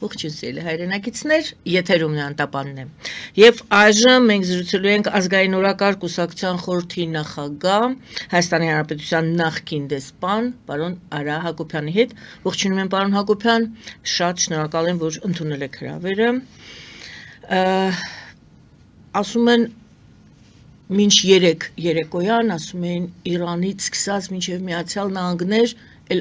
Ողջույն սիրելի հայրենակիցներ, եթերում Անտապանն է։ Եվ այժմ մենք զրուցելու ենք ազգային օրակարգ կուսակցության խորհրդի նախագահ Հայաստանի Հանրապետության նախկին դեսպան պարոն Արա Հակոբյանի հետ։ Ողջունում եմ պարոն Հակոբյան, շատ շնորհակալ եմ, որ ընդունել եք հրավերը։ Ասում են մինչ 3 երեկոյան, ասում են Իրանից սկսած մինչև Միացյալ Նահանգներ էլ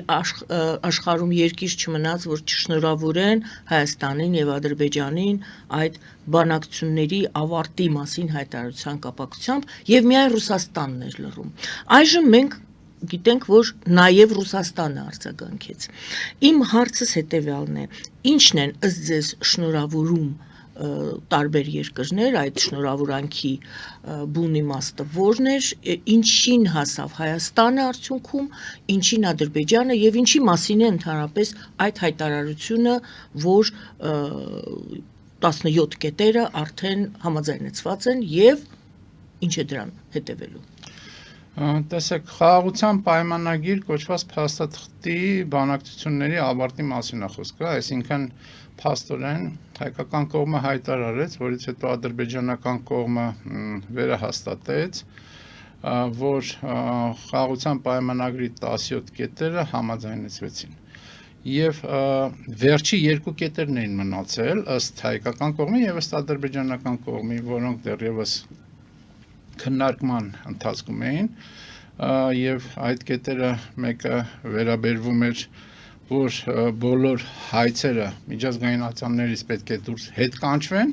աշխարհում երկիր չմնաց, որ չշնորհավորեն Հայաստանին եւ Ադրբեջանին այդ բանակցությունների ավարտի մասին հայտարարության կապակցությամբ եւ միայն Ռուսաստանն էր լռում։ Այժմ մենք գիտենք, որ նաեւ Ռուսաստանը արձագանքեց։ Իմ հարցս հետեւյալն է. ինչն են ըստ ձեզ շնորհավորում տարբեր երկրներ, այդ շնորհավորանքի բուն իմաստը որն էր, ինչին հասավ Հայաստանը արդյունքում, ինչին Ադրբեջանը եւ ինչի մասին է ընդհանրապես այդ հայտարարությունը, որ 17 կետերը արդեն համաձայնեցված են եւ ինչ է դրան հետևելու։ Տեսեք, խաղաղության պայմանագիր կոչված փաստաթղթի բանակցությունների ավարտի մասին է խոսքը, այսինքն փաստորեն հայկական կողմը հայտարարեց, որից հետո ադրբեջանական կողմը վերահաստատեց, որ խաղաղության պայմանագրի 17 կետերը համաձայնեցվեցին։ Եվ վերջի 2 կետերն էին մնացել ըստ հայկական կողմի եւ ըստ ադրբեջանական կողմի, որոնք դեռևս քննարկման ընթացքում էին, եւ այդ կետերը մեկը վերաբերվում էր, որ բոլոր հայցերը միջազգային ատյաններից պետք է դուրս հետ կանչվեն,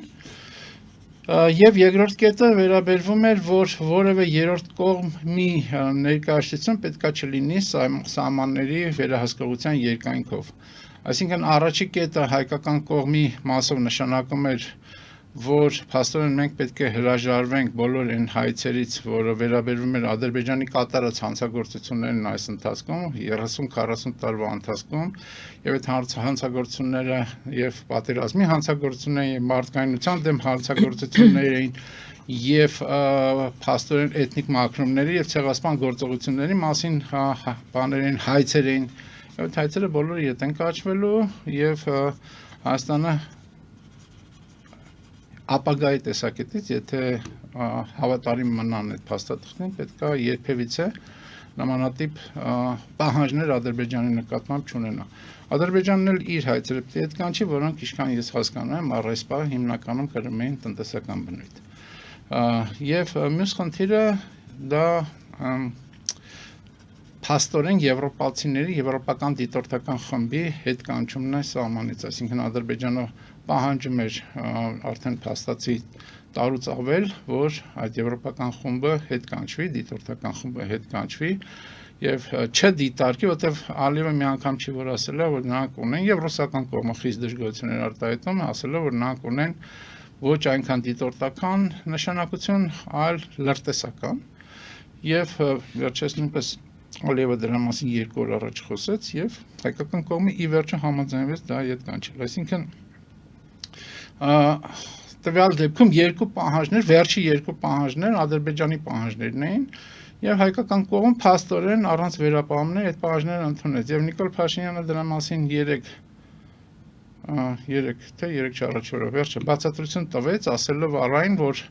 եւ երկրորդ կետը վերաբերվում էր, որ որևէ երրորդ կողմի ներկայացություն պետքա չլինի սահմանների վերահսկողության երկայնքով։ Այսինքն առաջի կետը հայկական կողմի մասով նշանակում էր, որ փաստորեն մենք պետք է հրաժարվենք բոլոր այն հայցերից, որը վերաբերվում էր Ադրբեջանի կատարած հանցագործություններն այս ընթացքում 30-40 տարվա ընթացքում, եւ այդ հանցագործությունները եւ պատերազմի հանցագործությունները եւ մարդկայնության դեմ հանցագործություններ էին եւ փաստորեն էթնիկ մաքրումների եւ ցեղասպան գործողությունների մասին բաներ էին, հայցեր էին, եւ այդ հայցերը բոլորը ետ են կաչվելու եւ Հայաստանը ապագայի տեսակետից, եթե հավատարիմ մնան այդ փաստաթղթին, պետք է երբևիցե նմանատիպ պահանջներ Ադրբեջանի նկատմամբ չունենա։ Ադրբեջանն էլ իր հայցերը պետք է հետ կանչի, որոնք ինչքան ես հասկանում եմ, առեսպա հիմնականում կրում էին տնտեսական բնույթ։ Եվ մյուս խնդիրը դա փաստորեն եվրոպացիների, եվրոպական դիտորդական խմբի հետ կանչումն է սահմանից, այսինքն Ադրբեջանը պահանջում էր արդեն փաստացի տարուց ավել, որ այդ եվրոպական խումբը հետ կանչվի, դիտորդական խումբը հետ կանչվի եւ չդիտարկի, որտեվ Ալիևը մի անգամ չի որ ասել է, որ նրանք ունեն եւ ռուսական կողմը խիստ դժգոհություններ արտահայտում, ասել է, որ նրանք ունեն ոչ այնքան դիտորդական նշանակություն, այլ լրտեսական եւ վերջերս նույնպես Ալիևը դրա մասին 2 օր առաջ խոսեց եւ հայկական կողմը ի վերջո համաձայնվեց դա հետ կանչել, այսինքն տվյալ դեպքում երկու պահանջներ, վերջի 2 պահանջներ Ադրբեջանի պահանջներն էին եւ հայկական կողմը փաստորեն առանց վերապահումների այդ պահանջները ընդունեց եւ Նիկոլ Փաշինյանը դրա մասին 3 4 օրը վերջը բացատրություն տվեց, ասելով առայն, որ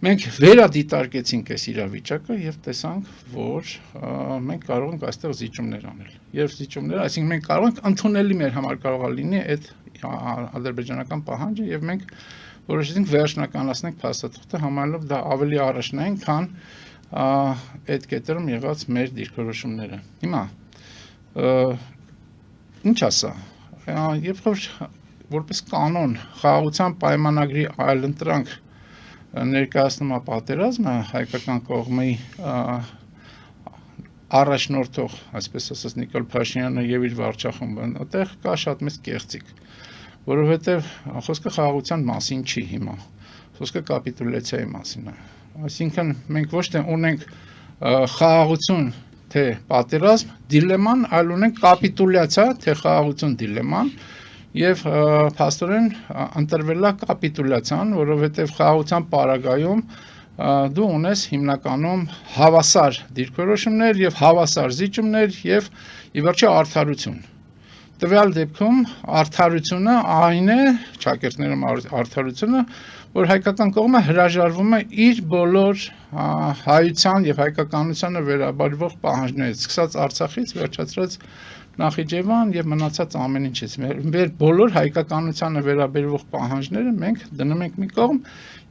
մենք վերադիտարկեցինք այս իրավիճակը եւ տեսանք, որ մենք կարող ենք այստեղ զիջումներ անել։ Եվ զիջումներ, այսինքն մենք կարող ենք ընդունելի մեր համար կարող է լինի այդ ադրբեջանական պահանջը եւ մենք որոշեցինք վերջնականացնենք փաստաթղթը համարելով դա ավելի առաջնային, քան այդ կետերում եղած մեր դիրքորոշումները։ Հիմա ինչ ասա, երբ որպես կանոն խաղաղության պայմանագրի այլընտրանք ներկայացնում է պատերազմը հայկական կողմի առաջնորդող, այսպես ասած Նիկոլ Փաշինյանը եւ իր վարչախումբը, այդտեղ կա շատ մեծ կեղծիք, որովհետեւ խոսքը խաղաղության մասին չի հիմա, խոսքը կապիտուլյացիայի մասին է։ Այսինքն մենք ոչ թե ունենք խաղաղություն թե պատերազմ դիլեման, այլ ունենք կապիտուլյացիա թե խաղաղություն դիլեման եւ փաստորեն ընտրվել է կապիտուլյացիան, որովհետեւ խաղաղության պարագայում դու ունես հիմնականում հավասար դիրքորոշումներ եւ հավասար զիջումներ եւ ի վերջո արդարություն։ տվյալ դեպքում արդարությունը այն է, ճակերտներում արդարությունը, որ հայկական կողմը հրաժարվում է իր բոլոր հայության եւ հայկականությանը վերաբերող պահանջներից, սկսած Արցախից, վերջացրած Նախիջևան եւ մնացած ամեն ինչից։ Մեր բոլոր հայկականությանը վերաբերող պահանջները մենք դնում ենք մի կողմ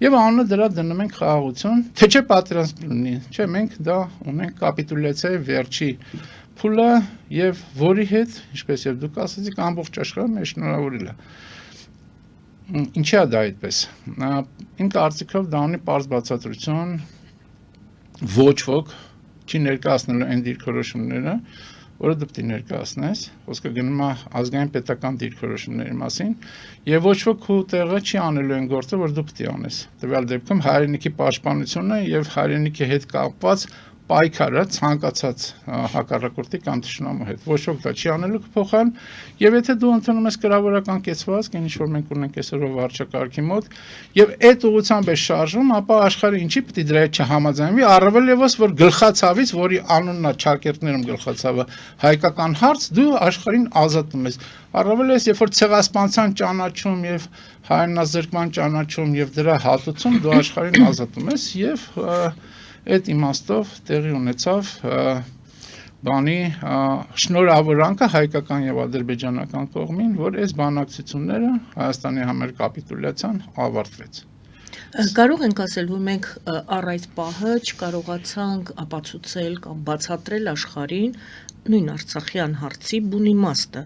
եւ անունը դրա դնում ենք խաղաղություն, թե չէ պատերազմ լինի, չէ, մենք դա ունենք կապիտուլյացիայի վերջի փուլը եւ որի հետ, ինչպես եւ դուք ասացիք, ամբողջ աշխարհը մեզ շնորհավորել է։ Ինչի է դա այդպես։ Իմ կարծիքով դա ունի պարզ բացատրություն, ոչ ոք չի ներկայացնելու այն դիրքորոշումները, որը դու պետք է ներկայացնես, խոսքը գնում է ազգային պետական դիրքորոշումների մասին, եւ ոչ ոք քո տեղը չի անելու այն գործը, որ դու պետք է անես։ Տվյալ դեպքում հայրենիքի պաշտպանությունը եւ հայրենիքի հետ կապված պայքարը ցանկացած հակառակորդի կամ թշնամու հետ։ Ոչ ոք դա չի անելու փոխան, եւ եթե դու ընդունում ես կրավորական կեցվածք, ինչ որ մենք ունենք այսօրվա վարչակարգի մոտ, եւ այդ ուղղությամբ է շարժվում, ապա աշխարհը ինչի պետք է դրա հետ չհամաձայնվի, առավել եւս որ գլխացավից, որի անունն է ճակերտներում գլխացավը, հայկական հարց, դու աշխարհին ազատում ես։ Առավել ես, երբ որ ցեղասպանության ճանաչում եւ հայրենազրկման ճանաչում եւ դրա հատուցում դու աշխարհին ազատում ես եւ այդ իմաստով տեղի ունեցավ բանի շնորհավորանքը հայկական եւ ադրբեջանական կողմին, որ այս բանակցությունները Հայաստանի համար կապիտուլյացիան ավարտվեց։ Կարող ենք ասել, որ մենք առ այդ պահը չկարողացանք ապացուցել կամ բացատրել աշխարհին նույն Արցախյան հարցի բուն իմաստը,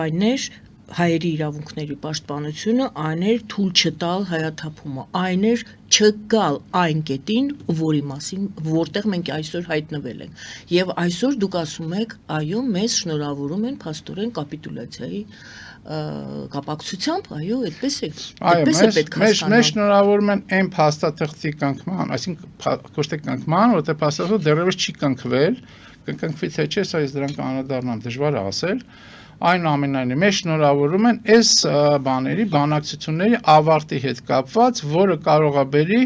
այն էր հայերի իրավունքների պաշտպանությունը, այն էր թույլ չտալ հայաթափումը, այն էր չգալ այն կետին, որի մասին որտեղ մենք այսօր հայտնվել ենք։ Եվ այսօր դուք ասում եք, այո, մեզ շնորհավորում են փաստորեն կապիտուլյացիայի կապակցությամբ, այո, այդպես է։ Այդպես է պետք հասկանալ։ Մեզ շնորհավորում են այն փաստաթղթի կնքման, այսինքն կոչտե կնքման, որտեղ փաստաթղթը դեռևս չի կնքվել, կնքվի թե չէ, սա ես դրան կանադառնամ, դժվար է ասել։ Այնուամենայնիվ մեզ շնորհավորում են այս բանակցությունների ավարտի հետ կապված, որը կարող է բերի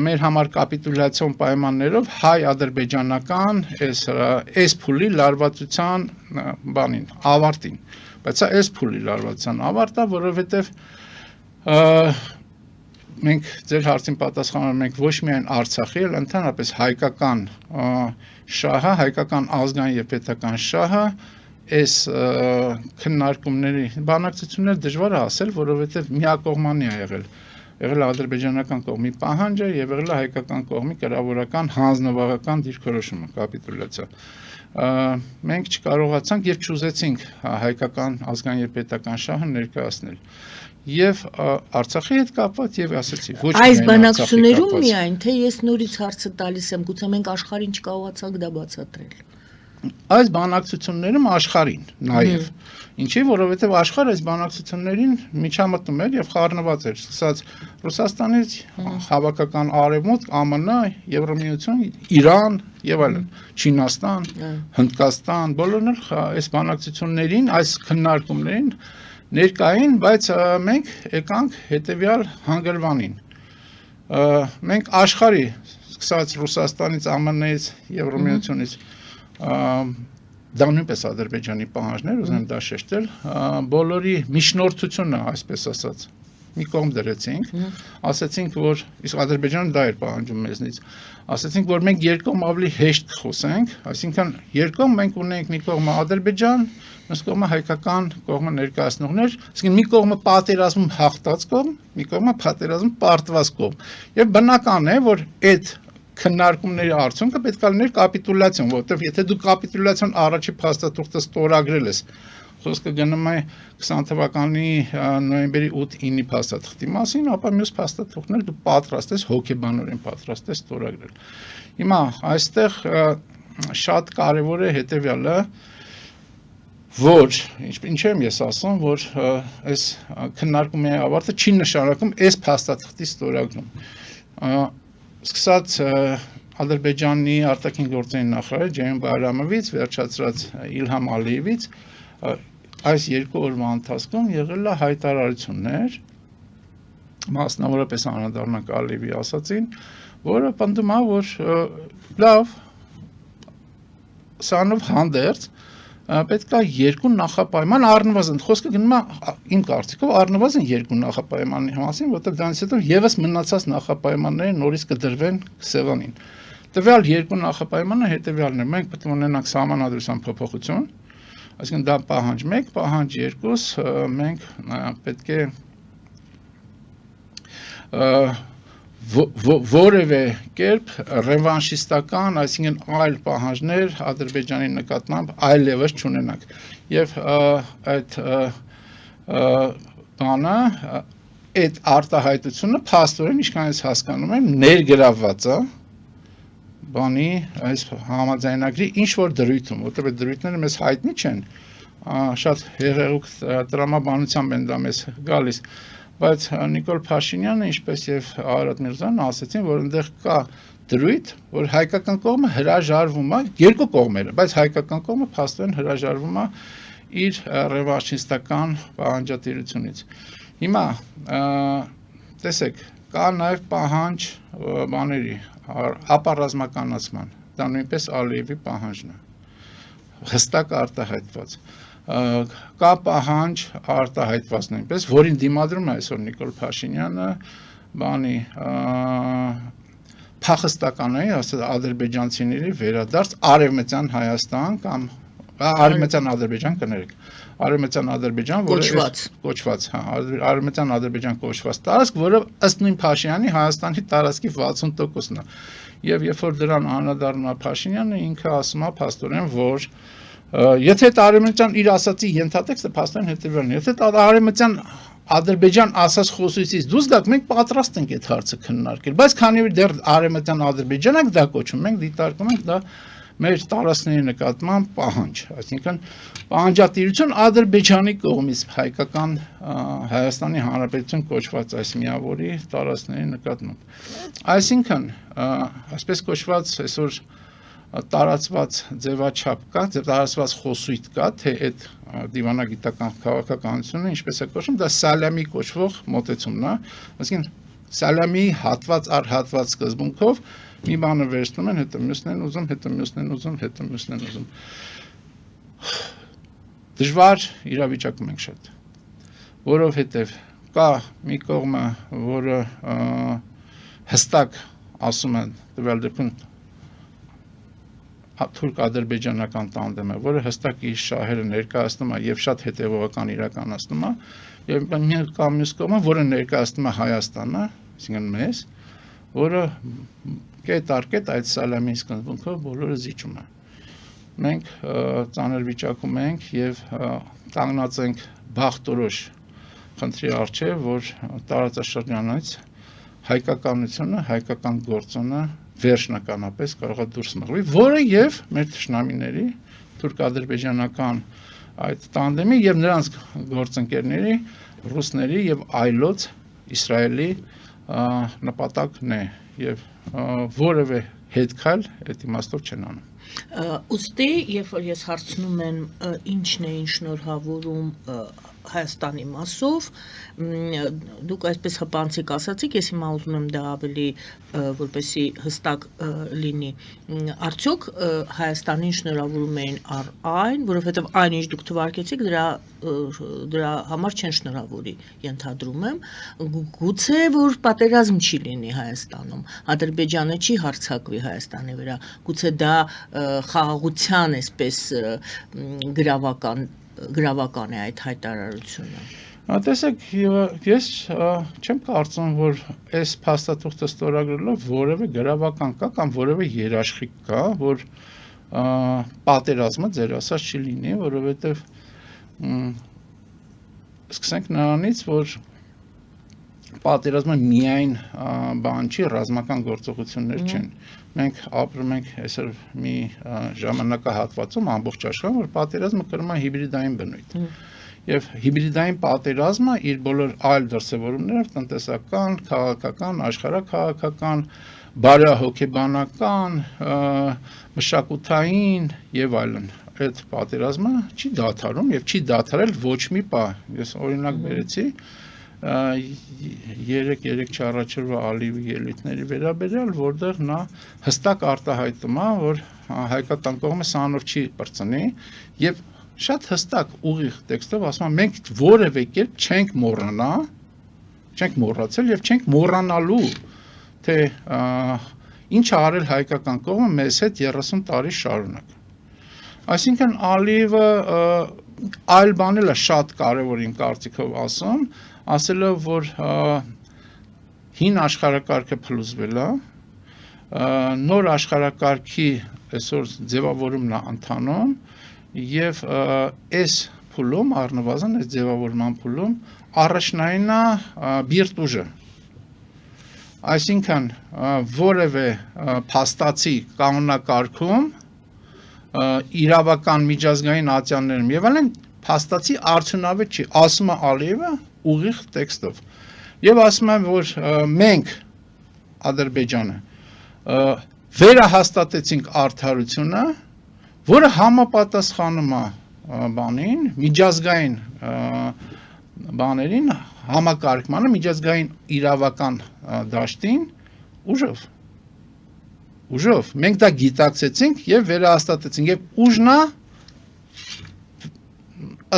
մեր համար կապիտուլյացիոն պայմաններով հայ-ադրբեջանական այս փուլի լարվածության բանին, ավարտին։ Բայց սա այս փուլի լարվածության ավարտը, որովհետև մենք ձեր հարցին պատասխանում ենք ոչ միայն Արցախի, այլ ընդհանրապես հայկական շահը, հայկական ազգային եւ պետական շահը այս քննարկումների բանակցություններ դժվար է ասել, որովհետև միակողմանի է եղել ադրբեջանական կողմի պահանջը եւ եղել հայկական կողմի կրավորական հանձնվաղական դիրքորոշումը, կապիտուլյացիա։ Մենք չկարողացանք եւ չուզեցինք հայկական ազգային եւ պետական շահը ներկայացնել։ Եվ Արցախի հետ կապված եւ ասեցի ոչ միայն այս բանակցություններում միայն թե ես նորից հարցը տալիս եմ, գուցե մենք աշխարհին չկարողացանք դա բացատրել։ Այս բանակցություններում աշխարհին նաև ինչի որովհետև աշխարհը այս բանակցություններին միջամտում էր եւ խառնված էր սկսած Ռուսաստանից հավաքական արևմուտք ԱՄՆ Եվրամիություն Իրան եւ այլն Չինաստան Հնդկաստան բոլորն էլ այս բանակցություններին այս քննարկումներին ներկային բայց մենք եկանք հետեւյալ հանգրվանին մենք աշխարհի սկսած Ռուսաստանից ԱՄՆ-ից Եվրամիությունից դա նույնպես Ադրբեջանի պահանջներ, ուզում եմ դա շեշտել, բոլորի միջնորդությունը, այսպես ասած, մի կողմ դրեցինք, ասացինք, որ իսկ Ադրբեջանը դա էր պահանջում մեզնից, ասացինք, որ մենք երկկողմ ավելի հեշտ խոսենք, այսինքն երկկողմ մենք ունենք մի կողմը Ադրբեջան, մյուս կողմը հայկական կողմը ներկայացնողներ, այսինքն մի կողմը պատերազմում հաղթած կողմ, մի կողմը պատերազմում պարտված կողմ, եւ բնական է, որ այդ քննարկումների արդյունքը պետք է լիներ կապիտուլյացիան, որովհետև եթե դու կապիտուլյացիան առաջի փաստաթուղթը ստորագրել ես, խոսքը գնում է 20 թվականի նոյեմբերի 8-9-ի փաստաթղթի մասին, ապա մյուս փաստաթուղթներ դու պատրաստ ես հոգեբանորեն պատրաստ ես ստորագրել։ Հիմա այստեղ շատ կարևոր է հետևյալը, որ ինչ եմ ես ասում, որ այս քննարկումների ավարտը չի նշանակում այս փաստաթղթի ստորագրում։ Սկսած Ադրբեջանի արտաքին գործերի նախարար Ջեյմեն Բայրամովից վերջացրած Իլհամ Ալիևից այս երկու օրվա ընթացքում եղել է հայտարարություններ, մասնավորապես անդրադառնանք Ալիևի ասածին, որը պնդում է, որ լավ, սրանով հանդերձ պետք է երկու նախապայման առնվազն խոսքը գնում է իմ կարծիքով առնվազն երկու նախապայմանի մասին, որտեղ դրանից հետո եւս մնացած նախապայմանները նորից կդրվեն Սևանին։ Տվյալ երկու նախապայմանը հետեւյալն է. մենք պետք է ունենանք սահմանադրության փոփոխություն, այսինքն դա պահանջ 1, պահանջ 2, մենք պետք է որևէ կերպ ռևանշիստական, այսինքն այլ պահանջներ Ադրբեջանի նկատմամբ այլևս չունենանք։ Եվ այդ բանը, այդ արտահայտությունը փաստորեն, ինչքան ես հասկանում եմ, ներգրավված է բանի այս համաձայնագրի ինչ որ դրույթում, որտեղ այդ դրույթները մեզ հայտնի չեն, շատ հեղեղուկ տրամաբանությամբ են դա մեզ գալիս, բայց Նիկոլ Փաշինյանը, ինչպես եւ Արարատ Միրզոյանն ասացին, որ այնտեղ կա դրույթ, որ հայկական կողմը հրաժարվում է, երկու կողմերը, բայց հայկական կողմը փաստորեն հրաժարվում է իր ռևանշիստական պահանջատիրությունից։ Հիմա տեսեք, կա նաեւ պահանջ բաների ապառազմականացման, դա նույնպես Ալիևի պահանջն է, հստակ արտահայտված, կա պահանջ արտահայտված նույնպես, որին դիմադրում է այսօր Նիկոլ Փաշինյանը, բանի փախստականների, ադրբեջանցիների վերադարձ արևմտյան Հայաստան կամ արևմտյան Ադրբեջան կներեք, արևմտյան Ադրբեջան, որը կոչված, արևմտյան Ադրբեջան կոչված տարածք, որը ըստ նույն Փաշինյանի Հայաստանի տարածքի 60%-ն է։ Եվ երբ որ դրան անդրադառնում է Փաշինյանը, ինքը ասում է փաստորեն, որ եթե այդ արևմտյան իր ասացի ենթատեքստը փաստորեն հետևյալն է, եթե արևմտյան Ադրբեջան ասած խոսույցից դուրս գաք, մենք պատրաստ ենք այդ հարցը քննարկել, բայց քանի որ դեռ արևմտյան Ադրբեջան ենք դա կոչում, մենք դիտարկում ենք դա մեր տարածքների նկատմամբ պահանջ, այսինքն պահանջատիրություն Ադրբեջանի կողմից հայկական Հայաստանի Հանրապետություն կոչված այս միավորի տարածքների նկատմամբ։ Այսինքն, այսպես կոչված այսօր տարածված ձևաչափ կա, տարածված խոսույթ կա, թե այդ դիվանագիտական քաղաքականությունը, ինչպես է կոչվում, դա Սալամի կոչվող մոտեցումն է, այսինքն Սալամի հատված առ հատված սկզբունքով մի բանը վերցնում են, հետո մյուսն են ուզում, հետո մյուսն են ուզում, հետո մյուսն են ուզում։ Դժվար իրավիճակում ենք շատ, որովհետև կա մի կողմը, որը հստակ ասում են տվյալ դեպքում թուրք-ադրբեջանական տանդեմը, որը հստակ իր շահերը ներկայացնում է եւ շատ հետեւողական իրականացնում է, եւ կա մյուս կողմը, որը ներկայացնում է Հայաստանը, այսինքն մեզ, որը կետ առ կետ այդ Սալամի սկզբունքով բոլորը զիջում է։ Մենք ծանր վիճակում ենք եւ կանգնած ենք բախտորոշ խնդրի առջեւ, որ տարածաշրջանից հայկականությունը, հայկական գործոնը վերջնականապես կարող է դուրս մղվի, որը եւ մեր թշնամիների թուրք-ադրբեջանական այդ տանդեմի եւ նրանց գործընկերների, ռուսների եւ այլոց Իսրայելի նպատակն է եւ որևէ հետքալ այդ իմաստով չեն անում։ Ուստի, երբ որ ես հարցնում եմ ինչն է շնորհավորում Հայաստանի մասով, դուք այսպես հպանցիկ ասացիք, ես հիմա ուզում եմ դա ավելի որպեսի հստակ լինի, արդյոք Հայաստանին շնորհավորում էին առ այն, որովհետև այն ինչ դուք թվարկեցիք, դրա համար չեն շնորհավորի, ենթադրում եմ, գուցե որ պատերազմ չի լինի Հայաստանում, Ադրբեջանը չի հարձակվի Հայաստանի վրա, գուցե դա խաղաղության այսպես գրավական է այդ հայտարարությունը։ Տեսեք, ես չեմ կարծում, որ այս փաստաթուղթը ստորագրելով որևէ գրավական կա կամ որևէ երաշխիք կա, որ պատերազմը ձեր ասած չի լինի, որովհետև սկսենք նրանից, որ պատերազմը միայն բան չի, ռազմական գործողություններ չեն։ Մենք ապրում ենք այսօր մի ժամանակահատվածում ամբողջ աշխարհում, որ պատերազմը կրում է հիբրիդային բնույթ։ Եվ հիբրիդային պատերազմը իր բոլոր այլ դրսևորումներով տնտեսական, քաղաքական, աշխարհաքաղաքական, բարոյահոգեբանական, մշակութային եւ այլն, այդ պատերազմը չի դադարում եւ չի դադարել ոչ մի պահ։ Ես օրինակ բերեցի 3 չառաջրվա Ալիևի ելույթների վերաբերյալ, որտեղ նա հստակ արտահայտում է, որ հայկական կողմը սանով չի բրծնի եւ շատ հստակ ուղիղ տեքստով ասում է մենք որևէ կերպ չենք մոռանա, չենք մոռացել եւ չենք մոռանալու թե ինչ ա արել հայկական կողմը մեզ հետ 30 տարի շարունակ։ Այսինքն Ալիևը այլ բան էլ է շատ կարևոր իմ կարծիքով ասելով որ հին աշխարհակարգը փլուզվել է, նոր աշխարհակարգի այսօր ձևավորումն է ընթանում եւ այս փուլում առնվազն այս ձևավորման փուլում առաջնային է բիրտ ուժը։ Այսինքն որևէ փաստացի կանոնակարգում իրավական միջազգային ատյաններում եւ այլն փաստացի արդյունավետ չի, ասում է Ալիևը ուղիղ տեքստով։ Եվ ասում եմ, որ մենք Ադրբեջանը վերահաստատեցինք արդարությունը, որը համապատասխանում է բանին, միջազգային բաներին, համակարգմանը, միջազգային իրավական դաշտին ուժով։ Մենք դա գիտակցեցինք եւ վերահաստատեցինք եւ ուժնա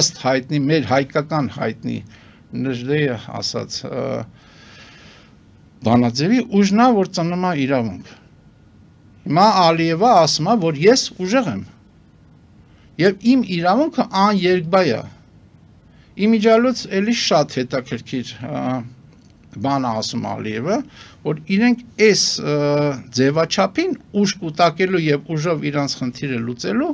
ըստ հայտնի մեր հայկական հայտնի Նժդեյը ասած բանաձևի ուժնա որ ծնում է իրավունք։ Հիմա Ալիևը ասում է որ ես ուժեղ եմ եւ իմ իրավունքը աներկբայ է։ Իմիջիալոց էլի շատ հետաքրքիր բան ասում Ալիևը, որ իրենք այս ձևաչափին ուժ կուտակելու եւ ուժով իրանց խնդիրը լուծելու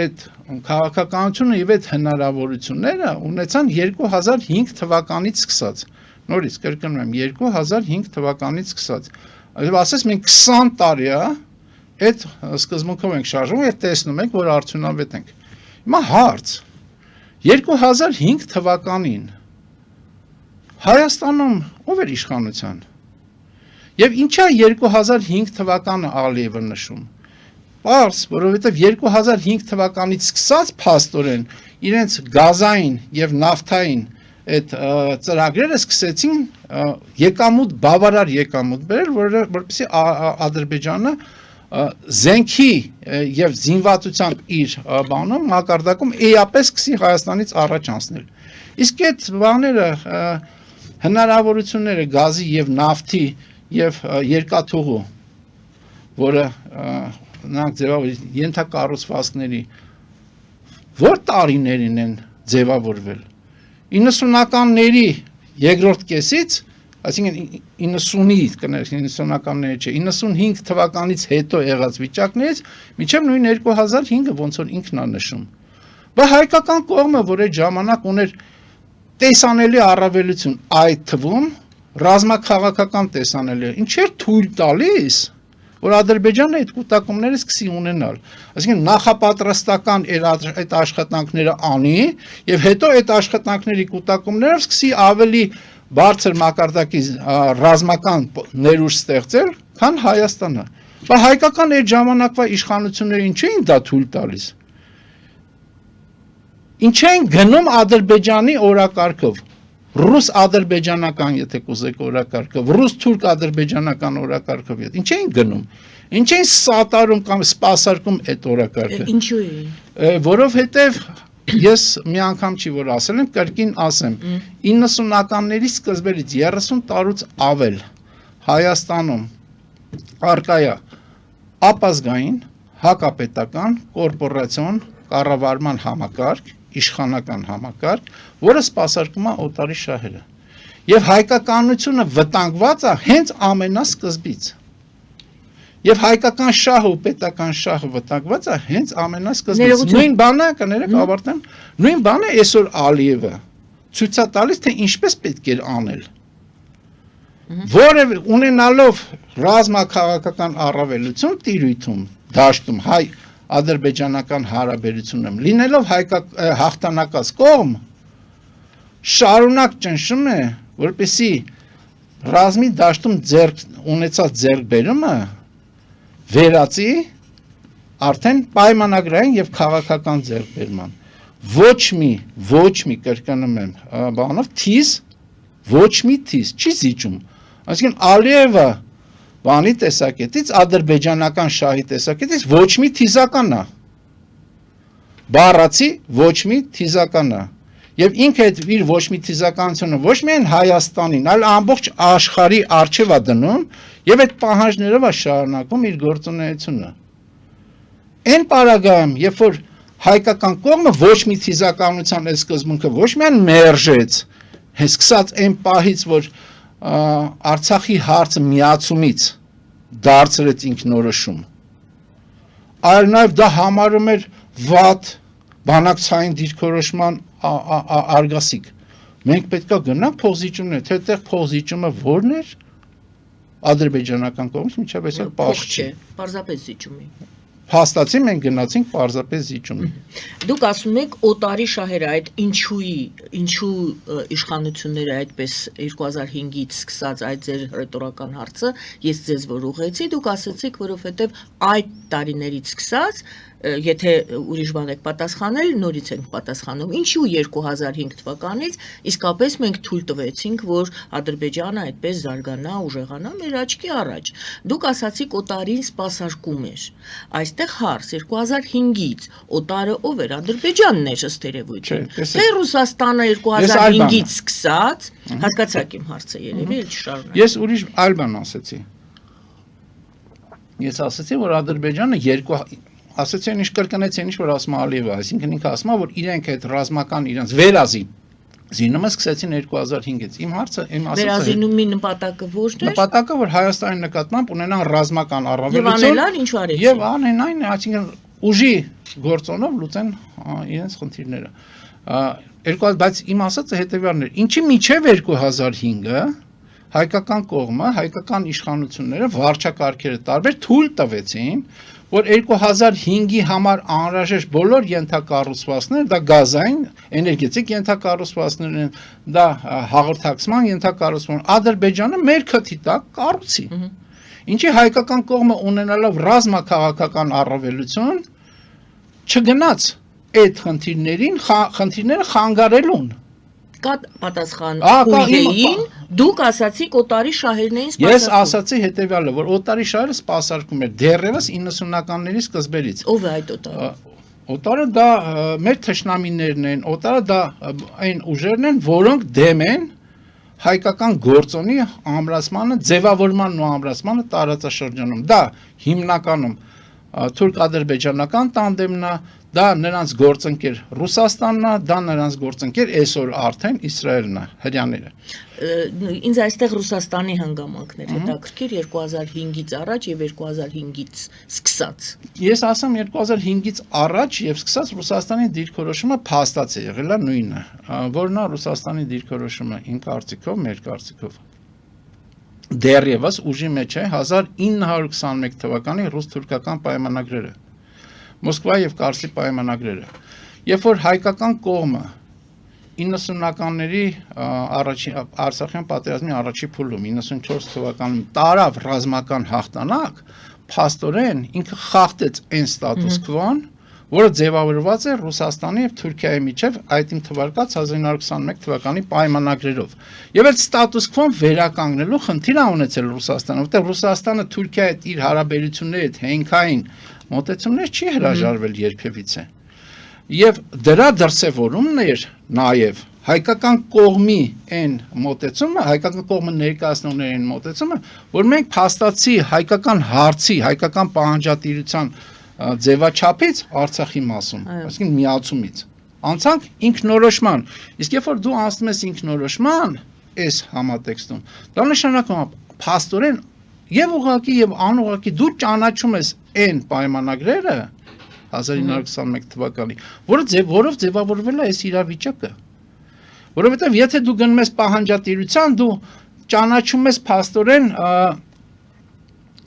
այդ քաղաքականությունը եւ այդ հնարավորությունները ունեցան 2005 թվականից սկսած։ Նորից կրկնում եմ 2005 թվականից սկսած։ Այսինքն ասես մենք 20 տարի է այդ սկզբունքով ենք շարժվում եւ տեսնում ենք որ արդյունավետ ենք։ Հիմա հարց 2005 թվականին Հայաստանում ով էր իշխանության։ Եվ ինչա 2005 թվականը Ալիևը նշում։ Պարզ, որովհետև 2005 թվականից սկսած փաստորեն իրենց գազային եւ նավթային այդ ծրագրերը սկսեցին եկամուտ բավարար եկամուտ բերել, որպեսզի Ադրբեջանը զենքի եւ զինվածությամբ իր բանում մակարդակում էապես սկսի Հայաստանից առաջ անցնել։ Իսկ այդ բաները հնարավորությունները գազի եւ նավթի եւ երկաթուղու, որը նրանք ենթակառուցվածքների որ տարիներին են ձևավորվել 90-ականների երկրորդ կեսից, այսինքն 90-ականների չէ, 95 թվականից հետո եղած վիճակներից մինչև նույն 2005-ը ոնց որ ինքն է նշում։ Բայց հայկական կողմը, որ այդ ժամանակ ուներ տեսանելի առավելություն, այդ թվում ռազմաքաղաքական տեսանելի, ինչեր թույլ տալիս որ Ադրբեջանը այդ կուտակումները սկսի ունենալ։ Այսինքն նախապատրաստական այդ աշխատանքները անի եւ հետո այդ աշխատանքների կուտակումներով սկսի ավելի բարձր մակարդակի ռազմական ներուժ ստեղծել, քան Հայաստանը։ Բայց հայկական այդ ժամանակվա իշխանությունները ինչ էին դա թույլ տալիս։ Ինչ էին գնում Ադրբեջանի օրակարգով։ Ռուս-ադրբեջանական, եթե կուզեք օրակարգով, ռուս-թուրք-ադրբեջանական օրակարգով, ինչ էին գնում, ինչ էին սատարում կամ սպասարկում այդ օրակարգը։ Ինչու էին։ Որովհետև ես մի անգամ չի որ ասել եմ, կրկին ասեմ, 90-ականների սկզբերից 30 տարուց ավել Հայաստանում արկայա ապազգային, հակապետական, կորպորացիոն կառավարման համակարգ, իշխանական համակարգ, որը սպասարկում է օտարի շահերը։ Եվ հայկականությունը վտանգված է հենց ամենասկզբից։ Եվ հայկական շահը ու պետական շահը վտանգված է հենց ամենասկզբից։ Նույն բանը, կներեք ավարտեմ, նույն բանը այսօր Ալիևը ցույց է տալիս, թե ինչպես պետք է անել։ Որևէ ունենալով ռազմաքաղաքական առավելություն տիրույթում, դաշտում հայ ադրբեջանական հարաբերությունում, լինելով հաղթանակած կողմ, շարունակ ճնշում է, որպեսզի ռազմի դաշտում ունեցած ձեռքբերումը վերածի արդեն պայմանագրային եւ քաղաքական ձեռքբերման։ Ոչ մի կրկնում եմ, բանով թիզ, ոչ մի թիզ չի զիջում։ Այսինքն Ալիևը բանի տեսակետից, ադրբեջանական շահի տեսակետից ոչ մի թիզական է։ բառացի ոչ մի թիզականա։ Եվ ինքը այդ իր ոչ մի թիզականությունը ոչ միայն Հայաստանին, այլ ամբողջ աշխարհի արժեվ է դնում եւ այդ պահանջներով է շարունակում իր գործունեությունը։ Այն պարագայում, երբ որ հայկական կողմը ոչ մի թիզականության այս սկզբունքը ոչ միայն մերժեց, սկսած այն պահից, որ Արցախի հարցը միացումից դարձրեց ինքնորոշում, այլ նաև դա համարում էր վատ բանակցային դիրքորոշման արգասիկ։ Մենք պետք է գնանք փոխզիջումներ, թե այդտեղ փոխզիջումը ո՞րն էր ադրբեջանական կողմից, մինչև այսօր պաշտ չէ։ Պարզապես զիջումի։ Փաստացի մենք գնացինք պարզապես զիջումի։ Դուք ասում եք օտարի շահերը այդ ինչու իշխանությունները այդպես 2005-ից սկսած այդ ձեր ռետորական հարցը ես ձեզ որ ուղեցի, դուք ասացիք, որովհետև այդ տարիներից սկսած եթե ուրիշ բան եք պատասխանել, նորից ենք պատասխանում։ Ինչու 2005 թվականից իսկապես մենք թույլ տվեցինք, որ Ադրբեջանը այդպես զարգանա, ուժեղանա մեր աչքի առաջ։ Դուք ասացիք օտարին սպասարկում էր։ Այստեղ հարց 2005-ից օտարը ով էր, Ադրբեջանն էր ըստ երևույթին։ Թե Ռուսաստանը 2005-ից սկսած, հասկացաք իմ հարցը երևի, էլ չշարունակ։ Ես ուրիշ այլ բան ասեցի։ Ես ասեցի, որ Ադրբեջանը ասեցի ինչ կրկնեցի, ինչ որ ասում Ալիևը, այսինքն ինքը ասում է, որ իրենք այդ ռազմական իրենց վերազինումը սկսեցին 2005-ից։ Իմ հարցը, իմ ասածը վերազինումի նպատակը ո՞րն էր։ Նպատակը, որ Հայաստանի նկատմամբ ունենան ռազմական առավելություն։ Եվ անելան ինչ արեցին։ Եվ անեն այն, այսինքն ուժի գործոնով լուծեն իրենց խնդիրները։ Բայց իմ ասածը հետևյալն էր, ինչի միջև 2005-ը հայկական կողմը, հայկական իշխանությունները վարչակարգերը տարբեր թույլ տվեցին, որ 2005-ի համար անհրաժեշտ բոլոր ենթակառուցվածքները, դա գազային, էներգետիկ ենթակառուցվածքներ են, դա հաղորդակցման ենթակառուցվածքներ, Ադրբեջանը մեր քթի տակ կառուցի։ Ինչի հայկական կողմը ունենալով ռազմաքաղաքական առավելություն չգնաց այդ խնդիրները խանգարելուն։ Կա պատասխան ուղին, դուք ասացիք օտարի շահերն էին սպասարկում։ Ես ասացի հետևյալը, որ օտարի շահերը սպասարկում էր դեռևս 90-ականների սկզբերից։ Ով է այդ օտարը։ Օտարը դա մեր թշնամիներն են, օտարը դա այն ուժերն են, որոնք դեմ են հայկական գործոնի ամրացմանը, ձևավորմանն ու ամրացմանը տարածաշրջանում։ Դա հիմնականում թուրք-ադրբեջանական տանդեմն է, դա նրանց գործընկեր Ռուսաստանն է, դա նրանց գործընկեր այսօր արդեն Իսրայելն է, հրյաները։ Ինձ այստեղ Ռուսաստանի հանգամանքներ հետաքրքիր 2005-ից առաջ եւ 2005-ից սկսած։ Ես ասեմ 2005-ից առաջ եւ սկսած Ռուսաստանի դիրքորոշումը փաստաց է եղել նույնը, որն է Ռուսաստանի դիրքորոշումը իմ կարծիքով, մեր կարծիքով։ Դեռևս ուժի մեջ է 1921 թվականի ռուս-թուրքական պայմանագրերը, Մոսկվա եւ Կարսի պայմանագրերը։ Երբ որ հայկական կողմը 90-ականների Արցախյան պատերազմի առաջին փուլում 94 թվականում տարավ ռազմական հաղթանակ, փաստորեն ինքը խախտեց այն ստատուս քվոն, որը ձևավորված է Ռուսաստանի եւ Թուրքիայի միջև այդ իմ թվարկած 1921 թվականի պայմանագրերով։ Եվ այդ ստատուս քվոն վերականգնելու խնդիր է ունեցել Ռուսաստանը, որտեղ Ռուսաստանը Թուրքիայի հետ իր հարաբերությունների հետ հենքային մոտեցումներ չի հրաժարվել երբևիցե։ Եվ դրա դրսևորումն էր նաև հայկական կողմի այն մոտեցումը, հայկական կողմը ներկայացնողների այն մոտեցումը, որ մենք փաստացի հայկական հարցի, հայկական պահանջատիրության ձևաչափից Արցախի մասում, այսինքն միացումից անցանք ինքնորոշման։ Իսկ երբ որ դու անցնում ես ինքնորոշման այս համատեքստում, դա նշանակում է փաստորեն եւ ուղղակի եւ անուղղակի դու ճանաչում ես այն պայմանագրերը 1921 թվականի, որով ձևավորվել է այս իրավիճակը։ Որովհետեւ եթե դու գնում ես պահանջատիրության, դու ճանաչում ես փաստորեն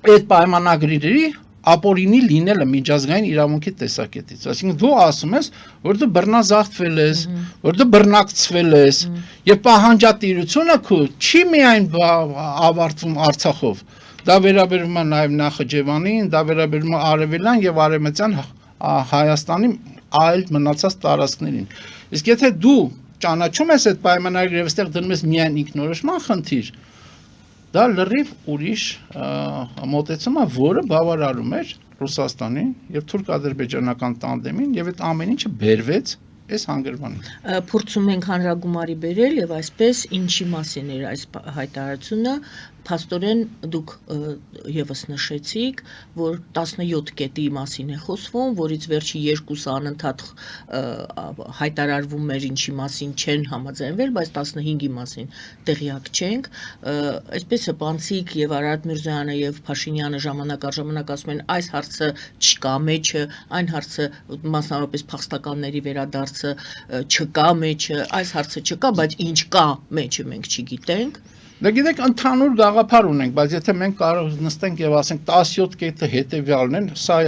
այդ պայմանագրերի ապօրինի լինելը միջազգային իրավունքի տեսակետից։ Այսինքն դու ասում ես, որ դու բռնազավթվել ես, որ դու բռնակցվել ես, եւ պահանջատիրությունը քո չի միայն ավարտվում Արցախով, դա վերաբերում է նաեւ Նախիջևանին, դա վերաբերում է Արևելյան եւ Արևմտյան Հայաստանի այլ մնացած տարածքներին։ Իսկ եթե դու ճանաչում ես այդ պայմանագրերը եւ այստեղ դնում ես միայն ինքնորոշման խնդիր, դա լրիվ ուրիշ մոտեցում է, որը բավարարում էր Ռուսաստանին եւ թուրք-ադրբեջանական տանդեմին եւ այդ ամեն ինչը բերվեց այս հանգրվանից։ Փորձում ենք հանրագումարի բերել եւ այսպես ինչի մասին էր այս հայտարարությունը փաստորեն դուք եւս նշեցիք, որ 17 կետի մասին է խոսվում, որից վերջի 2-ը անընդհատ հայտարարվում էր ինչի մասին չեն համաձայնվել, բայց 15-ի մասին տեղյակ չենք, այսպես է Պանցիկ եւ Արարատ Միրզոյանը եւ Փաշինյանը ժամանակ առ ժամանակ ասում են այս հարցը չկա մեջը, այն հարցը մասնավորապես փախստականների վերադարձը չկա մեջը, այս հարցը չկա, բայց ինչ կա մեջը մենք չգիտենք։ Դա գիտեք ընդհանուր գաղափար ունենք, բայց եթե մենք կարող նստենք եւ ասենք 17 կետը հետեւյալն են, սա,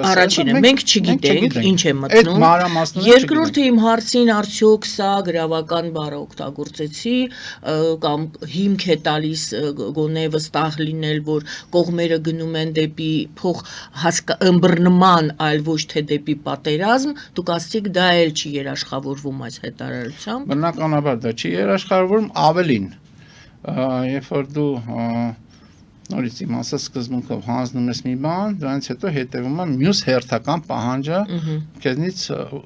առաջինը մենք չգիտենք ինչ է մտնում։ Այդ մանրամասները Երկրորդը իմ հարցին արդյոք սա գրավական բառ օգտագործեցի կամ հիմք է տալիս գոնե վստահ լինել, որ կողմերը գնում են դեպի փող ըմբռնման, այլ ոչ թե դեպի պատերազմ, դուք ասացիք դա էլ չի երաշխավորվում այս հայտարարությամբ։ Բնականաբար դա չի երաշխավորվում, ավելին երբ որ դու նորից իմ ասած սկզբունքով հանձնում ես մի բան, դրանից հետո հետևում է մյուս հերթական պահանջը քեզնից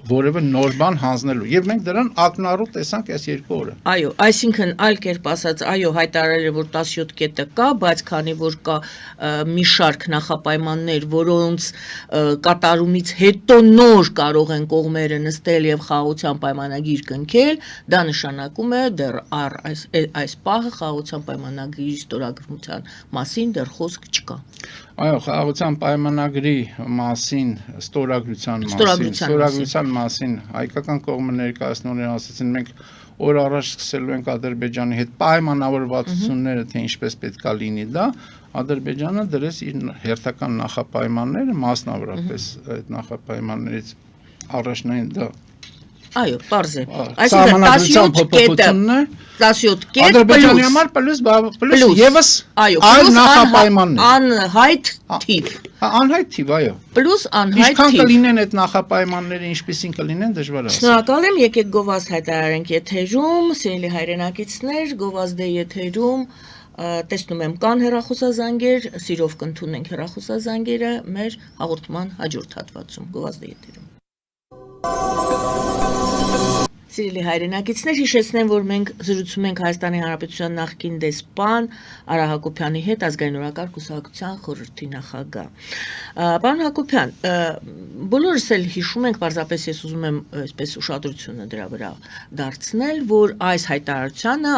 որևէ նոր բան հանձնելու։ Եվ մենք դրան ակնառու տեսանք այս 2 օրը։ Այո, այսինքն այլ կերպ ասած, այո, հայտարարել է որ 17 կետը կա, բայց քանի որ կա մի շարք նախապայմաններ, որոնց կատարումից հետո նոր կարող են կողմերը նստել եւ խաղաղության պայմանագիր կնքել, դա նշանակում է դեռ այս պահը խաղաղության պայմանագրի ստորագրության մասին դեռ խոսք չկա։ Այո, խաղաղության պայմանագրի մասին, ստորագրության մասին հայկական կողմը ներկայացնողները ասացին մենք օր առաջ սկսելու ենք Ադրբեջանի հետ պայմանավորվածությունները, թե ինչպես պետքա լինի դա, Ադրբեջանը դրեց իր հերթական նախապայմանները, մասնավորապես այդ նախապայմաններից առաջնային դա Այո, պարզ է։ Այսինքն 17 կետ Ադրբեջանի համար պլյուս եւս այլ նախապայմաններ։ Անհայտ թիվ։ Անհայտ թիվ, այո։ Պլյուս անհայտ թիվ։ Ինչքան կլինեն այդ նախապայմանները, ինչպեսին կլինեն, դժվար է ասել։ Շնորհակալ եմ, եկեք գովազդ հայտարարենք եթերում, սիրելի հայրենակիցներ, գովազդի եթերում տեսնում եմ կան հեռախոսազանգեր, սիրով կընդունենք հեռախոսազանգերը մեր հաղորդման հաջորդ հատվածում, գովազդի եթերում։ Սիրելի հայրենակիցներ, հիշեցնեմ, որ մենք զրուցում ենք Հայաստանի Հանրապետության նախկին դեսպան Արա Հակոբյանի հետ, ազգային օրակարգ կուսակցության խորհրդի նախագահ։ Պարոն Հակոբյան, բոլորս էլ հիշում ենք, պարզապես ես ուզում եմ այսպես ուշադրությունը դրա վրա դարձնել, որ այս հայտարարությանը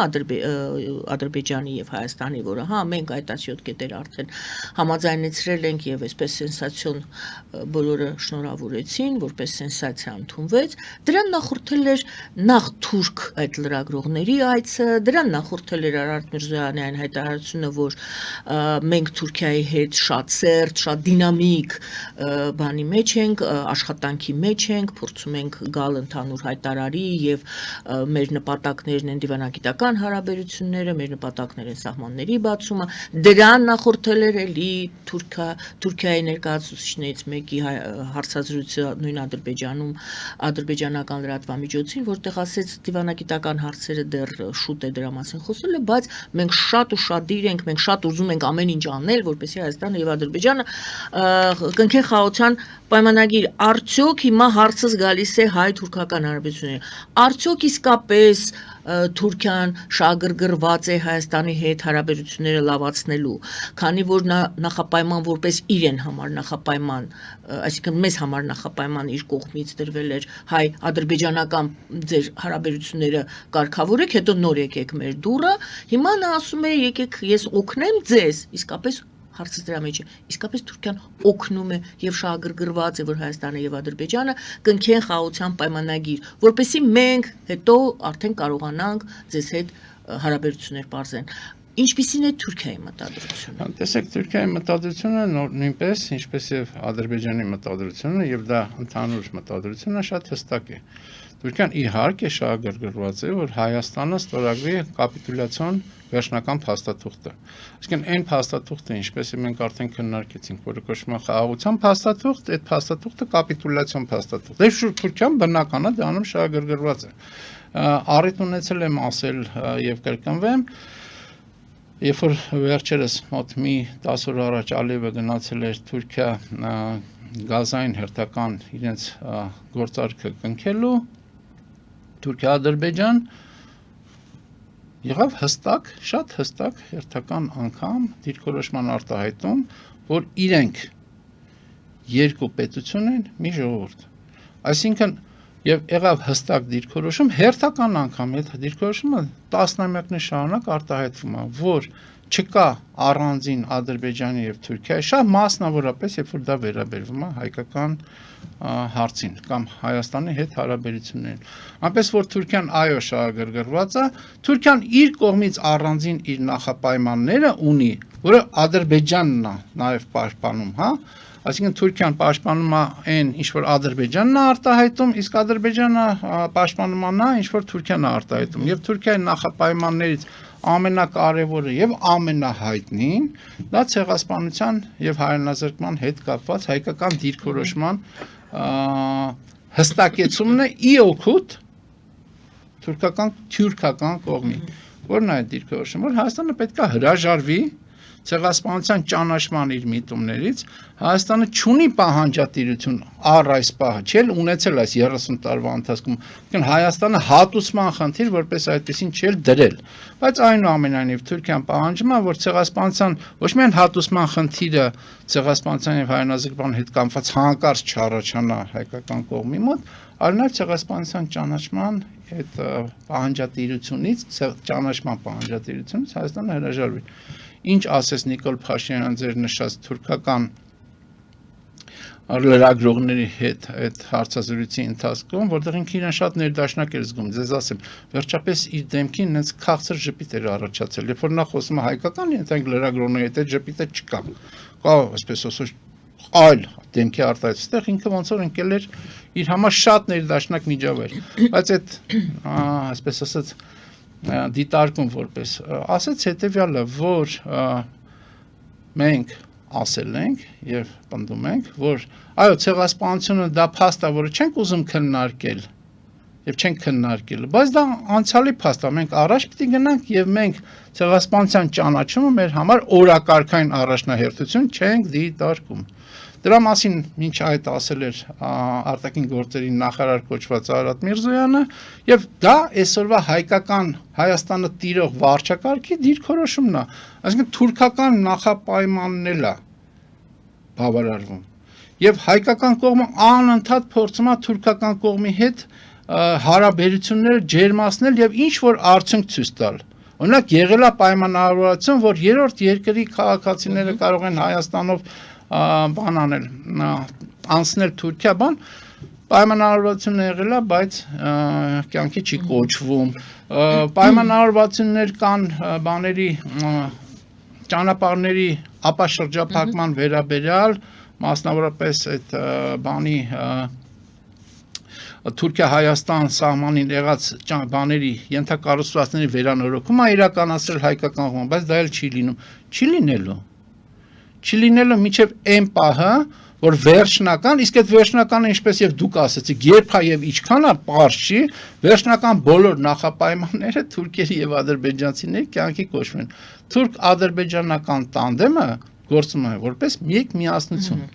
Ադրբեջանի եւ Հայաստանի, որը մենք այդ 17 կետեր արդեն համաձայնեցրել ենք եւ այսպես սենսացիոն բոլորը շնորհավորեցին, որպես սենսացիա ընդունվեց, դրան նախորդել էր նախ թուրք այդ լրագրողների այցը, դրան նախորդել էր Արարատ Միրզոյանի այն հայտարարությունը, որ մենք Թուրքիայի հետ շատ սերտ, շատ դինամիկ բանի մեջ ենք, աշխատանքի մեջ ենք, փորձում ենք գալ ընդհանուր հայտարարի եւ մեր նպատակներն են դիվանագիտական հարաբերությունները, մեր նպատակներն են սահմանների բացումը, դրան նախորդել էր էլի Թուրքիայի ներկայացուցիչներից մեկի հարցազրույցը նույն Ադրբեջանում ադրբեջանական լրատվամիջոցին, որտեղ ասեց դիվանագիտական հարցերը դեռ շուտ է դրա մասին խոսելը, բայց մենք շատ ուշադիր ենք, մենք շատ ուզում ենք ամեն ինչ անել, որպեսզի Հայաստանը եւ Ադրբեջանը կնքեն խաղաղության պայմանագիր։ Արդյոք հիմա հարցս գալիս է հայ-թուրքական հարաբերություններին։ Արդյոք իսկապես Թուրքիան շահագրգռված է Հայաստանի հետ հարաբերությունները լավացնելու, քանի որ նա նախապայման որպես իրեն համար նախապայման, այսինքն մեզ համար նախապայման իր կողմից դրվել էր հայ-ադրբեջանական ձեր հարաբերությունները կարգավորեք, հետո նոր եկեք մեր դուռը, հիմա նա ասում է եկեք ես օգնեմ ձեզ, իսկապես հարցը դրա մեջ է, իսկապես Թուրքիան օգնում է եւ շահագրգռված է, որ Հայաստանը եւ Ադրբեջանը կնքեն խաղաղության պայմանագիր, որպեսզի մենք հետո արդեն կարողանանք ձեզ հետ հարաբերություններ պարզեն։ Ինչպիսին է Թուրքիայի մտադրությունը։ Տեսեք, Թուրքիայի մտադրությունը նույնպես, ինչպես եւ Ադրբեջանի մտադրությունը, եւ դա ընդհանուր մտադրությունը շատ հստակ է։ Թուրքիան իհարկե շահագրգռված է, որ Հայաստանը ստորագրի կապիտուլյացիոն վերջնական փաստաթուղթը։ Այսինքն այն փաստաթուղթը, ինչպես մենք արդեն քննարկեցինք, որը կոչվում է խաղաղության փաստաթուղթ, այդ փաստաթուղթը կապիտուլյացիոն փաստաթուղթ է։ Դե Թուրքիան բնական է դառնում շահագրգռված է։ Առիթ ունեցել եմ ասել եւ կրկնվեմ, երբ որ վերջերս մոտ մի 10 օր առաջ Ալիևը գնացել էր Թուրքիա գազային հերթական իրենց գործարքը կնքելու Թուրքիա-Ադրբեջան եղավ հստակ, շատ հստակ հերթական անգամ դիրքորոշման արտահայտում, որ իրենք երկու պետություն են, մի ժողովուրդ։ Այսինքն եւ եղավ հստակ դիրքորոշում, հերթական անգամ այդ դիրքորոշումը տասնամյակներ շարունակ արտահայտվում է, որ չկա առանձին Ադրբեջանի եւ Թուրքիայի, շատ մասնավորապես, երբ որ դա վերաբերվում է հայկական հարցին կամ Հայաստանի հետ հարաբերություններին։ Այնպես որ Թուրքիան այո շահագրգռված է, Թուրքիան իր կողմից առանձին իր նախապայմանները ունի, որը Ադրբեջանն է նաեւ պաշտպանում, հա։ Այսինքն Թուրքիան պաշտպանում է այն, ինչ որ Ադրբեջանն է արտահայտում, իսկ Ադրբեջանը պաշտպանում է նա, ինչ որ Թուրքիան է արտահայտում։ Եվ Թուրքիայի նախապայմաններից ամենակարևորը եւ ամենահայտնին դա ցեղասպանության եւ հայրենազրկման հետ կապված հայկական դիրքորոշման հստակեցումն է ի օգուտ թուրքական կողմի, որն է այդ դիրքորոշումը, որ Հայաստանը պետք է հրաժարվի ցեղասպանության ճանաչման իր միտումներից, Հայաստանը չունի պահանջատիրություն առ այս պահը, չէ՞ ունեցել այս 30 տարվա ընթացքում, այսինքն Հայաստանը հատուցման խնդիր որպես այդպեսին չէ՞ դրել, բայց այնուամենայնիվ Թուրքիան պահանջում է, որ ցեղասպանության ոչ միայն հատուցման խնդիրը ցեղասպանության եւ հայրենազրկման հետ կապված հանկարծ չառաջանա հայկական կողմի մոտ, այլ նաեւ ցեղասպանության ճանաչման այդ պահանջատիրությունից, ճանաչման պահանջատիրությունից Հայաստանը հրաժարվի։ Ինչ ասես Նիկոլ Փաշինյան ձեր նշած թուրքական լրագրողների հետ այդ հարցազրույցի ընթացքում, որտեղ ինքը իրեն շատ ներդաշնակ էր զգում, ձեզ ասեմ, վերջապես իր դեմքին այնց քաղցր ժպիտ էր առաջացել, երբ որ նա խոսում է հայկական ենթանք լրագրողների հետ, այդ ժպիտը չկա։ Կա, այսպես ասած, այլ դեմքի արտահայտություն, այստեղ ինքը ոնց որ ընկել էր իր համար շատ ներդաշնակ միջավայր, բայց այդ այսպես ասած դիտարկում որպես ասեց հետևյալը, որ մենք ասել ենք եւ պնդում ենք, որ այո, ցեղասպանությունը դա փաստ է, որը չենք ուզում քննարկել եւ չենք քննարկել, բայց դա անցյալի փաստ է, մենք առաջ պիտի գնանք եւ մենք ցեղասպանության ճանաչումը մեր համար օրակարգային առաջնահերթություն չենք դիտարկում։ Դրա մասին մինչ այդ ասել էր արտաքին գործերի նախարար կոչված Արարատ Միրզոյանը եւ դա այսօրվա հայկական Հայաստանը տիրող վարչակարգի դիրքորոշումն է, այսինքն թուրքական նախապայմանն էլ է բավարարվում եւ հայկական կողմը անընդհատ փորձում է թուրքական կողմի հետ հարաբերությունները ջերմացնել եւ ինչ որ արդյունք ցույց տալ։ Օրինակ եղել է պայմանավորվածություն, որ երրորդ երկրի քաղաքացիները կարող են Հայաստանով բան անել, անցնել Թուրքիա, բան պայմանավորվածությունն եղել է, բայց կյանքի չի կոչվում։ Պայմանավորվածություններ կան բաների ճանապարհների ապաշրջափակման վերաբերյալ, մասնավորապես այդ բանի Թուրքիա-Հայաստան սահմանին եղած բաների ենթակառուցվածքների վերանորոգումը իրականացրել հայկական կողմը, բայց դա էլ չի լինում։ Չի լինելու միջև այն պահը, որ վերջնական, իսկ այդ վերջնականը ինչպես եւ դուք ասացիք, երբ է եւ ինչքան է པարզ չի, վերջնական բոլոր նախապայմանները թուրքերի եւ ադրբեջանցիների կյանքի կոչվեն։ Թուրք-ադրբեջանական տանդեմը գործում է որպես մեկ միասնություն։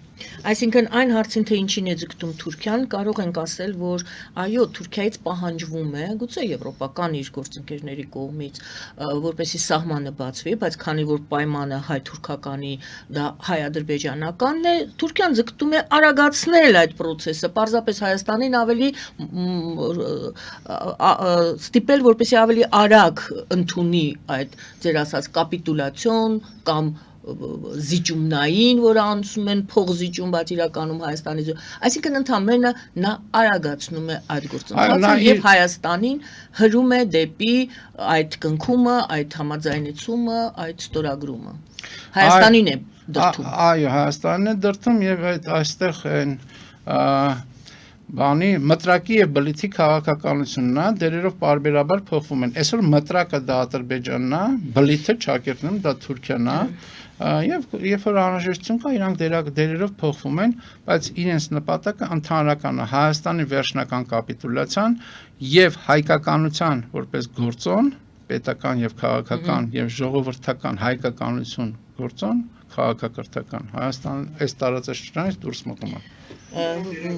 Այսինքն այն հարցին թե ինչին է ձգտում Թուրքիան, կարող ենք ասել, որ այո, Թուրքիայից պահանջվում է, գուցե եվրոպական իր գործընկերների կողմից, որպեսզի սահմանը բացվի, բայց քանի որ պայմանը հայ-թուրքականի դա հայ-ադրբեջանականն է, Թուրքիան ձգտում է արագացնել այդ process-ը, պարզապես Հայաստանին ավելի ստիպել, որպեսզի ավելի արագ ընդունի այդ ձեր ասած կապիտուլյացիոն կամ զիջումնային, որ անցում են փողզիջում, բայց իրականում Հայաստանից, այսինքն ընդամենը նա արագացնում է այդ գործընթացը եւ Հայաստանին հրում է դեպի այդ կնքումը, այդ համաձայնեցումը, այդ ստորագրումը։ Հայաստանին է դրդում։ Այո, Հայաստանին է դրդում եւ այստեղ այն բանի մտրակի եւ բլիթի քաղաքականությունն է, դերերով պարբերաբար փոխվում են։ Այսօր մտրակը դա Ադրբեջանն է, բլիթը Չակերտնում դա Թուրքիան է։ Եվ երբ որ անհրաժեշտություն կա, իրանք դերերով փոխվում են, բայց իրենց նպատակը ընդհանրական է Հայաստանի վերջնական կապիտուլյացիան եւ հայկականության որպես գործոն պետական եւ քաղաքական եւ ժողովրդական հայկականություն գործոն քաղաքակրթական Հայաստան այս տարածաշրջանից դուրս մղում է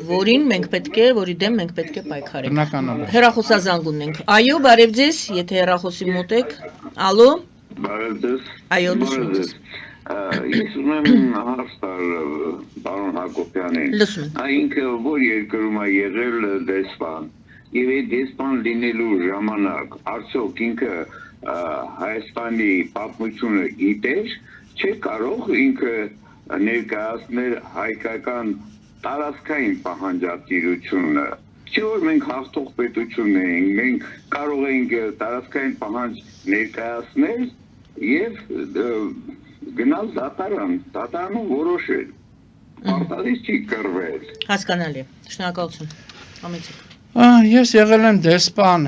որի դեմ մենք պետք է պայքարենք բնականաբար հեռախոսազանգ ունենք այո բարև ձեզ եթե հեռախոսի մոտ եք ալո բարև ձեզ այո լսում ես Ես ունեմ հարցար պարոն Հակոբյանին լսում եմ Ինքը որ երկրում է եղել դեսպան եւ այդ դեսպան լինելու ժամանակ արդյոք ինքը Հայաստանի պատմությունը գիտեր չէ կարող ինքը ներկայացնել հայկական տարածքային պահանջատիրությունը Չէ որ մենք հաղթող պետություն ենք մենք կարող ենք տարածքային պահանջ ներկայացնել եւ գնալ դատարանում որոշել պարտադիր չի կռվել հասկանալի շնորհակալություն համեցեք Ես եղել եմ դեսպան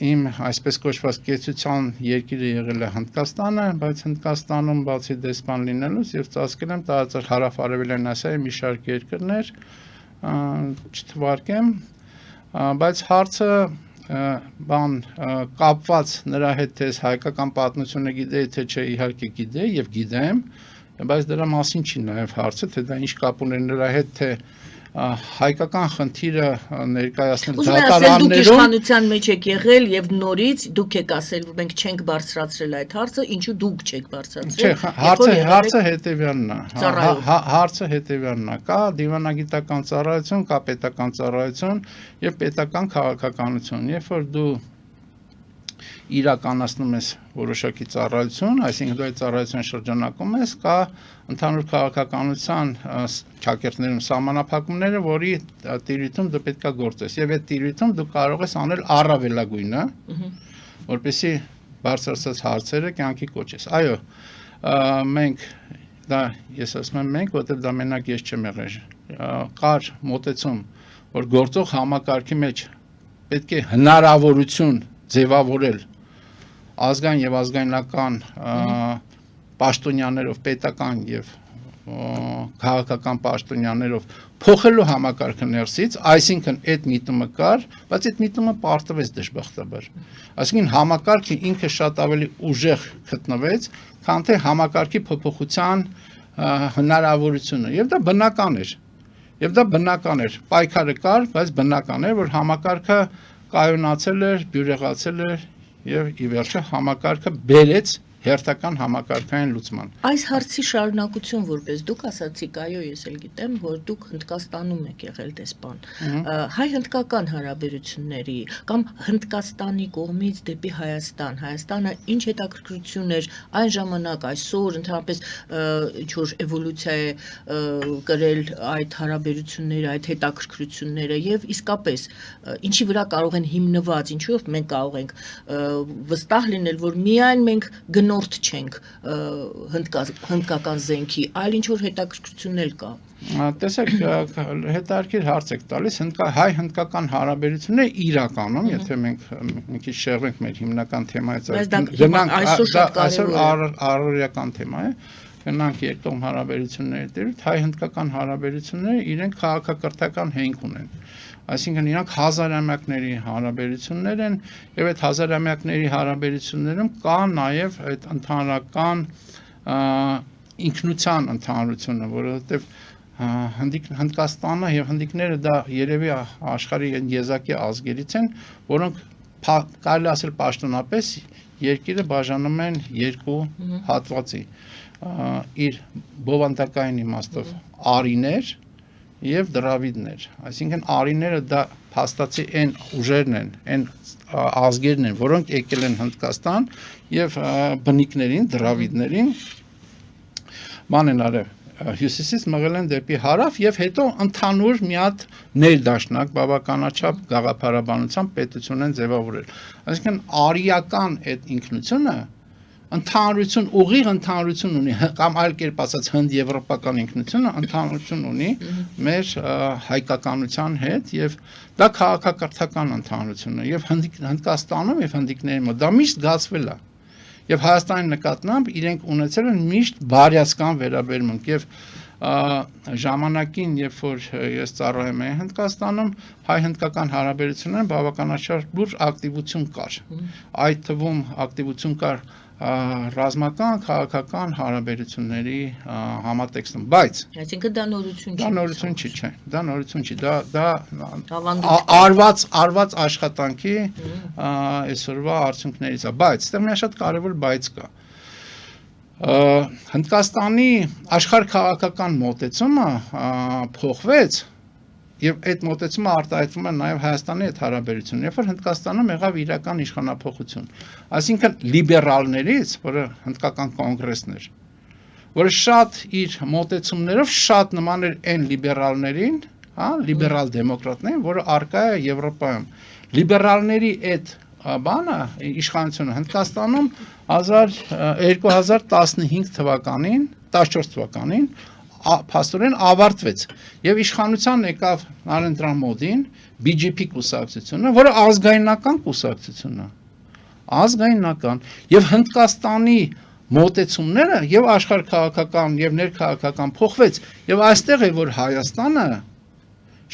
իմ այսպես կոչված կեցության երկիրը եղել է Հնդկաստանը, բայց Հնդկաստանում բացի դեսպան լինելուց եւ ծածկել եմ տարածաշրջան հարավ-արևելյան Ասիայի մի շարք երկրներ, չթվարկեմ, բայց հարցը կապված նրա հետ թե հայկական պատմությունը գիտեի թե չէ իհարկե գիտեի եւ գիտեմ, բայց դրա մասին չի նաեւ հարցը, թե դա ինչ կապ ունի նրա հետ թե հայկական խնդիրը ներկայացնել դատարաններում դուք իշխանության մեջ եք եղել եւ նորից դուք եք ասել որ մենք չենք բարձրացրել այդ հարցը ինչու դուք չեք բարձրացրել հարցը հետեւյալն է հարցը հետեւյալն է կա դիվանագիտական ծառայություն կա պետական ծառայություն եւ պետական քաղաքականություն երբ որ դու իրականացնում ես որոշակի ծառայություն, այսինքն դու այդ ծառայության շրջանակում ես, կա ընդհանուր քաղաքականության ճակերտներում սահմանափակումները, որի տիրույթում դու պետք է գործես, եւ այդ տիրույթում դու կարող ես անել առավելագույնը, որպեսզի բարձրացած հարցերը կյանքի կոչես։ Այո, մենք դա ես ասում եմ մենք, որտեղ դա մենակ ես չեմ եղել, կար մոտեցում, որ գործող համակարգի մեջ պետք է հնարավորություն ձևավորել ազգային եւ ազգայնական պաշտոնյաներով պետական եւ քաղաքական պաշտոնյաներով փոխելու համակարգը ներսից, այսինքն այդ միտումը կար, բայց այդ միտումը պարտվեց դժբախտաբար։ Այսինքն համակարգը ինքը շատ ավելի ուժեղ գտնվեց, քան թե համակարգի փոփոխության հնարավորությունը, եւ դա բնական էր։ Պայքարը կար, բայց բնական էր, որ համակարգը կայունացել էր, բյուրեղացել էր եւ ի վերջո համակարգը բերեց հերթական համակարգային լուծման։ Այս հարցի շարունակություն որպես դուք ասացիք, այո, ես էլ գիտեմ, որ դուք Հնդկաստանում եք եղել դեսպան։ Հայ-հնդկական հարաբերությունների կամ Հնդկաստանի կողմից դեպի Հայաստան, Հայաստանը ինչ հետաքրքրություն էր այն ժամանակ, այսօր ընդհանրապես ինչ-որ էվոլյուցիա է կրել այդ հարաբերությունները, այդ հետաքրքրությունները եւ իսկապես ինչի վրա կարող են հիմնված, ինչու մենք կարող ենք վստահ լինել, որ միայն մենք նորդ չենք հնդկական զենքի, այլ ինչ որ հետաքրքրություն էլ կա։ Տեսեք, հետաքրքիր հարց եք տալիս, հայ-հնդկական հարաբերությունները իրականում, եթե մենք մի քիչ շեղվենք մեր հիմնական թեմայից, գնանք այսօր առօրյական թեմա է, գնանք երկկողմ հարաբերությունների դեպի հայ-հնդկական հարաբերությունները իրենք քաղաքակրթական հենք ունեն։ Այսինքն իրանք հազարամյակների հարաբերություններ են եւ այդ հազարամյակների հարաբերություններում կա նաեւ այդ ընդհանրական ինքնության ընդհանրությունը, որովհետեւ Հնդկաստանը եւ հնդիկները դա երևի աշխարհի եզակի ազգերից են, որոնք կարելի ասել պաշտոնապես երկիրը բաժանում են երկու հատվածի իր բովանդակային իմաստով արիներ եւ դրավիդներ, այսինքն արիները դա փաստացի այն ուժերն են, այն ազգերն են, որոնք եկել են Հնդկաստան եւ բնիկներին, դրավիդներին բան են արել հյուսիսից մղել են դեպի հարավ եւ հետո ընդհանուր մի հատ ներդաշնակ բավականաչափ գաղափարաբանությամբ պետություն են ձևավորել։ Այսինքն արիական այդ ինքնությունը ընդհանրություն, ուղիղ ընդհանրություն ունի, կամ այլ կերպ ասած հնդեվրոպական ինքնությունը ընդհանրություն ունի մեր հայկականության հետ եւ դա քաղաքակրթական ընդհանրություն է եւ Հնդկաստանում եւ հնդիկների մոտ դա միշտ զգացվել է եւ Հայաստանի նկատմամբ իրենք ունեցել են միշտ բարյացկան վերաբերմունք եւ ժամանակին, երբ որ ես ծառայում էի Հնդկաստանում, հայ-հնդկական հարաբերություններում բավականաչափ լուրջ ակտիվություն կար։ Այդ թվում ակտիվություն կար ռազմական, քաղաքական հարաբերությունների համատեքստում, բայց Այսինքն դա նորություն չի։ դա նորություն չի, չէ, դա նորություն չի, դա Ավանդույթ արված աշխատանքի այսօրվա արդյունքներից է, բայց այստեղ մի շատ կարևոր բայց կա։ Հնդկաստանի աշխարհ-քաղաքական մոտեցումը փոխվեց եւ այդ մոտեցումը արտահայտվում է նաեւ Հայաստանի հետ հարաբերություններում, երբ որ Հնդկաստանում եղավ իրական իշխանափոխություն, այսինքն լիբերալներից, որը հնդկական կոնգրեսն էր, որը շատ իր մոտեցումներով շատ նման էր այն լիբերալներին, լիբերալ դեմոկրատներին, որը արկա է Եվրոպայում։ Լիբերալների այդ բանը իշխանությունը Հնդկաստանում 2015 թվականին, 14 թվականին փաստորեն ավարտվեց եւ իշխանության եկավ Նարենդրա Մոդին, BJP կուսակցությունը, որը ազգայնական կուսակցություն է, ազգայնական, եւ Հնդկաստանի մոտեցումները եւ աշխարհ-քաղաքական եւ ներքաղաքական փոխվեց եւ այստեղ է որ Հայաստանը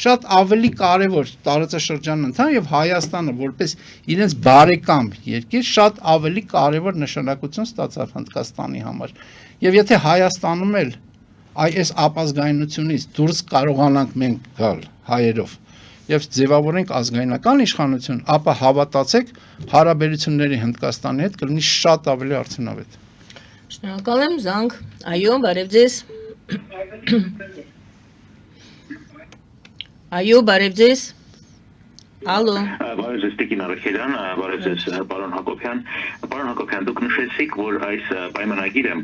շատ ավելի կարևոր տարածաշրջանն ընթան եւ Հայաստանը որպես իրենց բարեկամ երկիր շատ ավելի կարևոր նշանակություն ստացավ Հնդկաստանի համար եւ եթե Հայաստանում էլ այս ապազգայնությունից դուրս կարողանանք մենք գալ հայերով եւ ձևավորենք ազգայնական իշխանություն, ապա հավատացեք հարաբերությունների Հնդկաստանի հետ կլինի շատ ավելի արդյունավետ։ Շնորհակալ եմ, Զանգ։ Այո, բարև ձեզ։ Այո, բարև ձեզ։ Ալո։ Բարև ձեզ Տիկին Արաքելյան, բարև ձեզ պարոն Հակոբյան։ Պարոն Հակոբյան, դուք նշեցիք, որ այս պայմանագիրը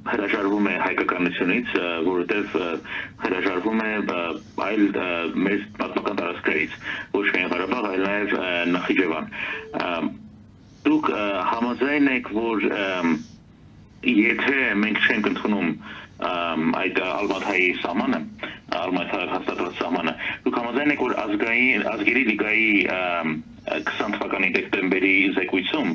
հրաժարվում է հայկականությունից, որովհետև հրաժարվում է այլ մեր պատմական տարածքներից, ոչ միայն Ղարաբաղ, այլ նաև Նախիջևան։ Դուք համաձայն եք, որ եթե մենք չենք ընդունում այդ Ալմաթայի սահմանը, Ալմաթայի հաստատված սահմանը, դուք համաձայն եք, որ ազգերի լիգայի 20 թվականի դեկտեմբերի զեկույցում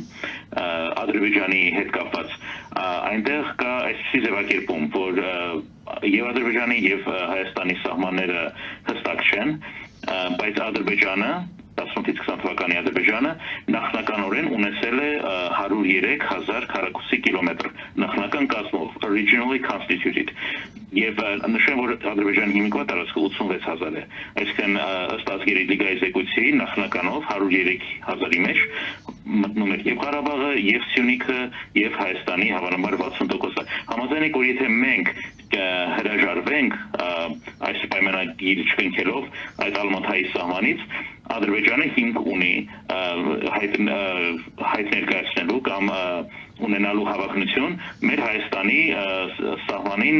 Ադրբեջանի հետ կապված այնտեղ կա այսպիսի ձևակերպում, որ եւ Ադրբեջանի եւ Հայաստանի սահմանները հստակ չեն, բայց Ադրբեջանը 18-ից 20 թվականի Ադրբեջանը նախնականորեն ունեցել է 103,000 քառակուսի կիլոմետր նախնական կազմով, originally constituted, եւ նշեմ, որ Ադրբեջանի հիմիկվա տարածքը 86,000 է, այսինքն ըստ ազգերի լիգայի զեկույցի նախնականով 103,000-ի մեջ մտնում է եւ Ղարաբաղը, եւ Սյունիքը, եւ Հայաստանի հավանաբար 60%-ը։ Համաձայն եք, որ եթե մենք հրաժարվենք այս պայմանագիրը չկնքելով այդ Ալմաթայի սահմանից, Ադրբեջանը հիմք ունի հայտ ներկայացնելու կամ ունենալու հավակնություն մեր Հայաստանի սահմանին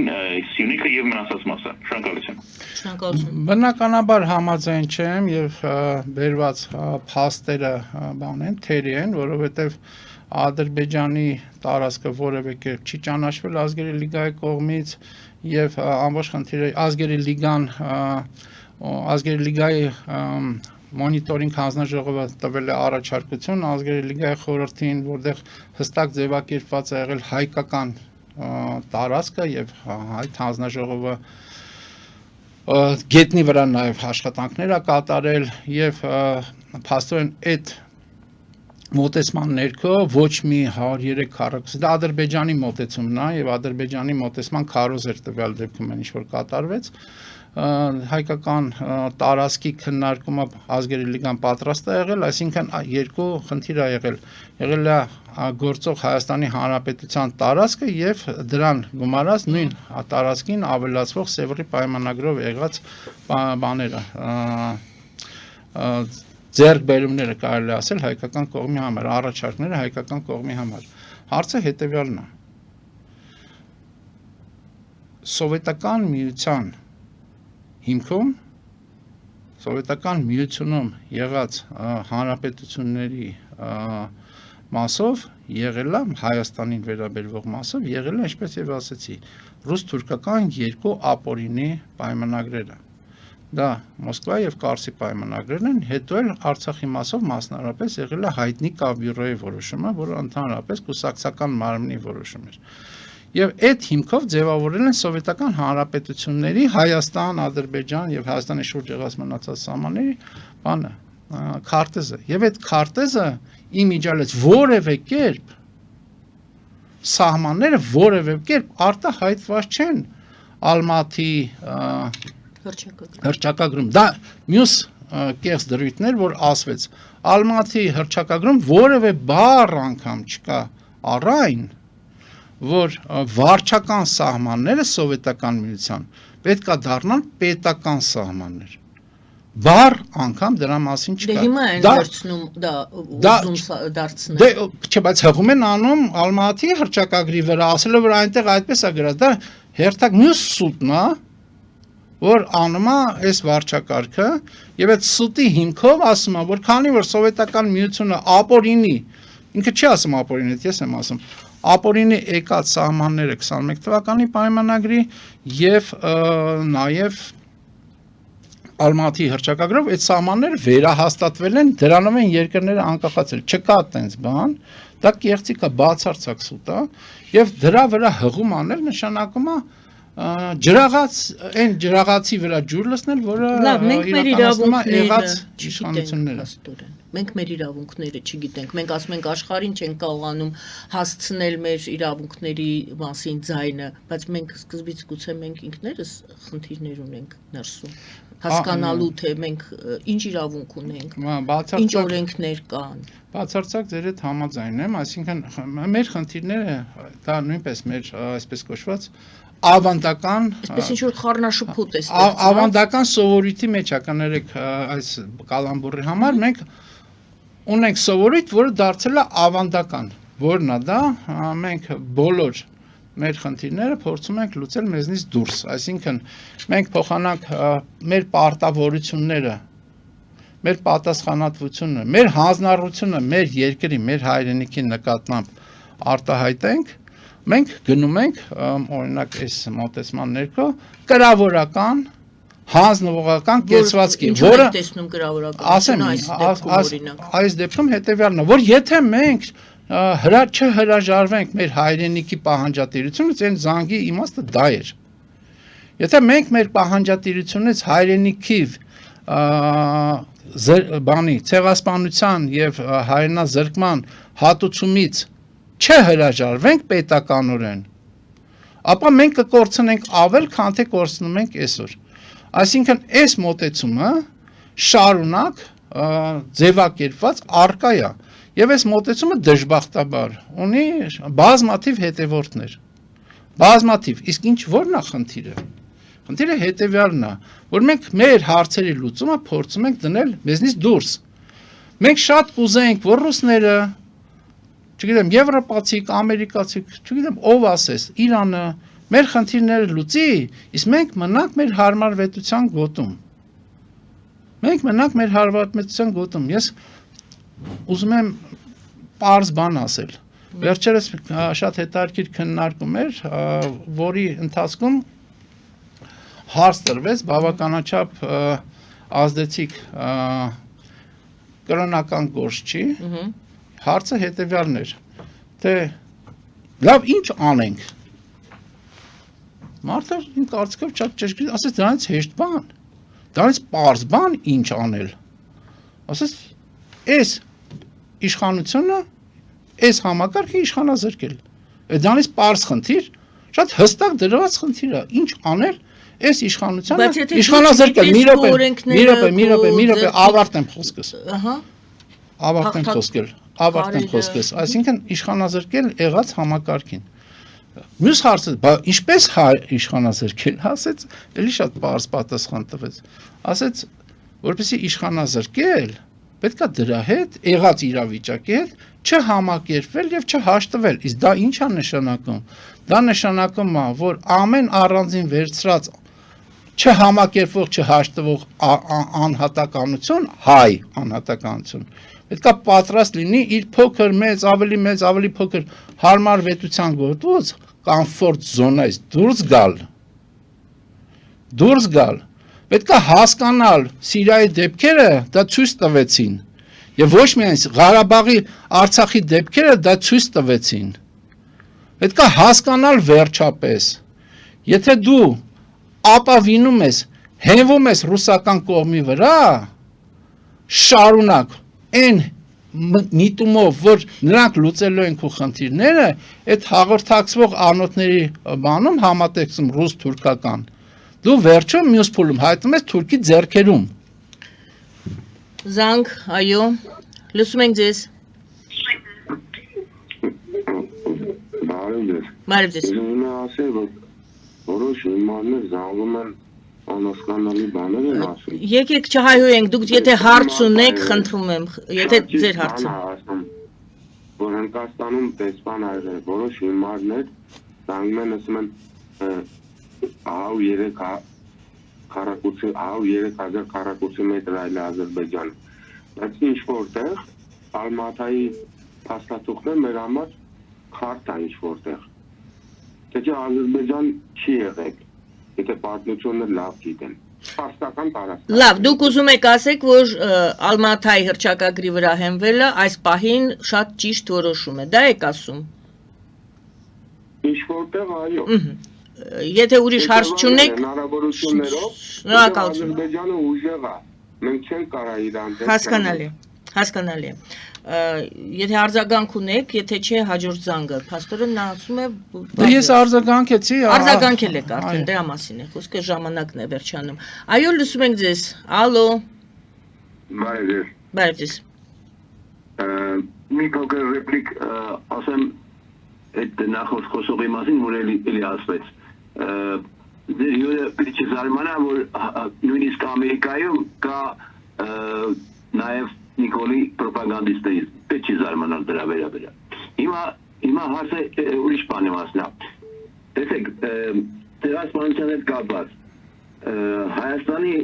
Սյունիքը եւ մնացած մասը։ Շնորհակալություն։ Շնորհակալություն։ Բնականաբար համաձայն չեմ եւ բերված փաստերը բան են, թերի են, որովհետեւ Ադրբեջանի տարածքը որևէ կերպ չի ճանաչվել ազգերի լիգայի կողմից եւ ամբողջ խնդիրը ազգերի լիգայի մոնիտորինգ հանձնաժողովը տվել է առաջարկություն ազգերի լիգայի խորհրդին, որտեղ հստակ ձևակերպված է եղել հայկական տարածքը եւ այդ հանձնաժողովը գետնի վրա նաեւ աշխատանքներ է կատարել եւ փաստորեն այդ մոտեցման ներքո ոչ մի 103 քառակուսի դա Ադրբեջանի մոտեցումն է եւ Ադրբեջանի մոտեցման քարոզ էր տվյալ դեպքում ինչ որ կատարվեց հայկական տարածքի քննարկումը ազգերի լիգան պատրաստ է եղել, այսինքն երկու խնդիր է եղել է գործող Հայաստանի Հանրապետության տարածքը եւ դրան գումարած նույն տարածքին ավելացվող Սևրի պայմանագրով եղած բաները ձեռքբերումները կարելի է ասել հայկական կողմի համար, առաջարկները հայկական կողմի համար։ Հարցը հետեւյալն է։ Սովետական միության հիմքում Սովետական միությունում եղած հանրապետությունների մասով եղել է Հայաստանին վերաբերվող մասով եղել է, ինչպես եւ ասացի, ռուս-թուրքական երկու ապօրինի պայմանագրերը։ Դա Մոսկվա եւ Կարսի պայմանագրերն են, հետո էլ Արցախի մասով մասնարարապես եղել է հայտնի Կավբյուրոյի որոշումը, որը ընդհանրապես կուսակցական մարմնի որոշում էր։ եւ այդ հիմքով ձևավորել են սովետական հանրապետությունների Հայաստան, Ադրբեջան եւ Հայաստանի շուրջ եղած մնացած սահմանների բանը քարտեզը եւ այդ քարտեզը իմիջալից որևէ կերպ սահմանները որևէ կերպ արտահայտված չեն Ալմատի հռչակագրում դա մյուս կեղծ դրույթներ որ ասվեց Ալմատի հռչակագրում որևէ բառ անգամ չկա առայն որ վարչական սահմանները սովետական միության պետքա դառնան պետական սահմաններ բառ անգամ դրա մասին չկա դե հիմա են վերցնում դա ուզում դարձնել դե չէ բայց հղում են անում Ալմատի հռչակագրի վրա ասելով որ այնտեղ այդպես է գրած դա հերթակ մյուս սուտն է որ անում է այս վարչակարգը եւ այդ սուտի հիմքով ասում է որ քանի որ սովետական միությունը ապօրինի ինքը չի ասում ապօրինի ես եմ ասում ապօրինի եկած սահմանները 21 թվականի պայմանագրի եւ նաեւ Ալմատի հռչակագրով այդ սահմանները վերահաստատվել են դրանով են երկրները անկախացել չկա այդպես բան դա կեղծիք է բացարձակ սուտ է եւ դրա վրա հղում անել նշանակում է ջրաղաց այն ջրաղացի վրա ջուր լցնել որը լավ մենք մեր իրավունքները իշխանությունները մենք մեր իրավունքները չգիտենք մենք ասում ենք աշխարհին չենք կարողանում հասցնել մեր իրավունքների մասին ձայնը բայց մենք սկզբից գուցե մենք ինքներս խնդիրներ ունենք ներսում հասկանալու թե մենք ինչ իրավունք ունենք ինչ օրենքներ կան բացարձակ ձեր հետ համաձայն եմ այսինքն մեր խնդիրները դա նույնպես մեր այսպես կոչված ավանդական այսպես ինչ որ խառնաշփոթ է ավանդական սովորույթի մեջ է կներեք այս կալամբուրի համար մենք ունենք սովորույթ որը դարձել է ավանդական որն է դա մենք բոլոր մեր խնդիրները փորձում ենք լուծել մեզնից դուրս այսինքն մենք փոխանակ մեր պարտավորությունները մեր պատասխանատվությունը մեր հանձնառությունը մեր երկրի մեր հայրենիքի նկատմամբ արտահայտենք մենք գնում ենք օրինակ այս մոտեցման ներքո կրավորական հանձնվողական կեցվածքի որը տեսնում կրավորական այս դեպքում հետեւյալն է որ եթե մենք չհրաժարվենք մեր հայրենիքի պահանջատիրությունից այն զանգի իմաստը դա էր եթե մենք մեր պահանջատիրությունից հայրենիքի բանի ցեղասպանության եւ հայրենազրկման հատուցումից չհրաժարվենք պետականորեն ապա մենք կկորցնենք ավել քան թե կորցնում ենք այսօր այսինքն այս մոտեցումը շարունակ ձևակերպված արկա է եւ այս մոտեցումը դժբախտաբար ունի բազմաթիվ հետևորդներ բազմաթիվ իսկ ինչ որն է խնդիրը խնդիրը հետեւյալն է որ մենք մեր հարցերի լուծումը փորձում ենք դնել մեզնից դուրս մենք շատ կուզենք որ ռուսները չգիտեմ եվրոպացիք, ամերիկացիք, չգիտեմ ով ասես, Իրանը մեր խնդիրները լուծի, իսկ մենք մնանք մեր հարմարվետության գոտում։ Մենք մնանք մեր հարմարվետության գոտում։ Ես ուզում եմ պարզ բան ասել։ Վերջերս շատ հետաքրքիր քննարկում էր, որի ընթացքում հարց տրվեց բավականաչափ ազդեցիկ կրոնական գործչի հարցը հետևյալն էր, թե լավ ինչ անենք, մարդը իմ կարծիքով շատ ճշգրիտ, ասեց դրանից հեշտ բան, դրանից պարզ բան ինչ անել, ասեց այս իշխանությունը, այս համակարգը իշխանազրկել, դրանից պարզ խնդիր, շատ հստակ դրված խնդիր է, ինչ անել, այս իշխանությանը իշխանազրկել, մի րոպե, ավարտեմ խոսքս, ավարտեմ խոսքս, այսինքն իշխանազրկել եղած համակարգին։ Մյուս հարցը, ինչպես իշխանազրկել, ասեց, էլի շատ պարզ պատասխան տվեց, ասեց, որպեսզի իշխանազրկել, պետք է դրա հետ, եղած իրավիճակի հետ, չհամակերպվել եւ չհաշտվել, իսկ դա ինչ է նշանակում, դա նշանակում է, որ ամեն առանձին վերցրած չհամակերպվող, չհաշտվող անհատականություն, հայ անհատականություն, պետք է պատրաստ լինի իր փոքր, մեծ, ավելի փոքր հարմարվետության գոտուց կոմֆորտ զոնայից դուրս գալ, պետք է հասկանալ Սիրիայի դեպքերը դա ցույց տվեցին եւ ոչ միայն Ղարաբաղի Արցախի դեպքերը դա ցույց տվեցին Պետք է հասկանալ վերջապես, եթե դու ապավինում ես, հենվում ես ռուսական կողմի վրա, շարունակ այն միտումով, որ նրանք լուծելու են քո խնդիրները, այդ հաղորդակցվող անոթների բանում համատեքստում ռուս-թուրքական, դու վերջում մյուս փուլում հայտնում ես թուրքի ձեռքերում։ Զանգ, այո, լսում ենք ձեզ։ Բարև ձեզ։ Ուզում եմ ասել, որ որոշ հիմարներ զանգում են անհասկանալի բաներ են ասում։ Եկեք չհայհոյենք, դուք եթե հարց ունեք, խնդրում եմ, եթե ձեր հարցը։ Ասում, որ Հնդկաստանում դեսպան այրել, որոշ հիմարներ զանգում են, ասում են 103,000 քառակուսի մետր այլ Ադրբեջան։ Բայց ինչ որտեղ Ալմատայի փաստաթուղթը մեր համար քարտ է ինչ որտեղ։ Թե Ադրբեջան չի եղել, եթե պատմությունը լավ գիտեն։ Փաստական տարածք։ Լավ, դուք ուզում եք ասեք, որ Ալմաթայի հռչակագրի վրա հենվելը այս պահին շատ ճիշտ որոշում է, դա եք ասում։ Ինչ որտեղ այո։ Եթե ուրիշ հարց չունեք, հնարավորություններով շնորհակալություն։ Ադրբեջանը ուժեղ է։ Մենք չենք կարող իրան դեմ։ Հասկանալի է։ Եթե արձագանք ունեք, եթե չէ հաջորդ զանգը, փաստորեն նա ասում է Ես արձագանքեցի, արձագանքել եք արդեն դրա մասին է, խոսքը ժամանակն է վերջանում։ Այո, լսում ենք ձեզ։ Ալո։ Բարև ձեզ։ Մի փոքր ռեպլիկ ասեմ այդ նախորդ խոսողի մասին, որ էլի ասվեց։ Ձեր հյուրը պետք է զարմանա, որ նույնիսկ Ամերիկայում կա նաև Նիկոլի պրոպագանդիստների պետք է զարմանալ դրա վերաբերյալ։ Հիմա հարցը ուրիշ բան եմ ասնա։ Տեսեք, դերասպանության հետ կապված Հայաստանի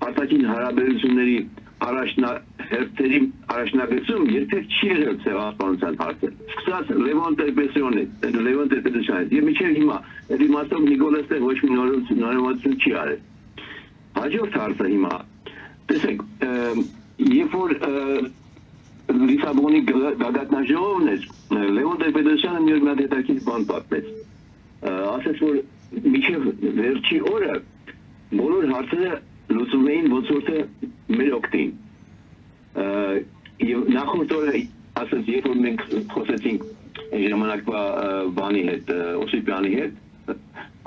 արտաքին հարաբերությունների առաջնագծում երբեք չի եղել ցեղասպանության հարցը։ Սկսած Լևոն Տեր-Պետրոսյանից եւ մինչեւ հիմա այդ իմաստով Նիկոլը ստեղ ոչ մի նորմալություն չի արել։ Հաջորդ հարցը հիմա տեսեք, երբ որ Լիսաբոնի գագաթնաժողովն էր, Լևոն Տեր-Պետրոսյանը մի օր մի հատ հետաքրքիր բան պատմեց։ Ասաց, որ մինչև վերջի օրը բոլոր հարցերը լուծում էին ոնց որ թե մեր օգտին։ Եվ նախորդ օրը ասած, երբ որ մենք խոսեցինք ժամանակվա բանի հետ, Օսիպյանի հետ,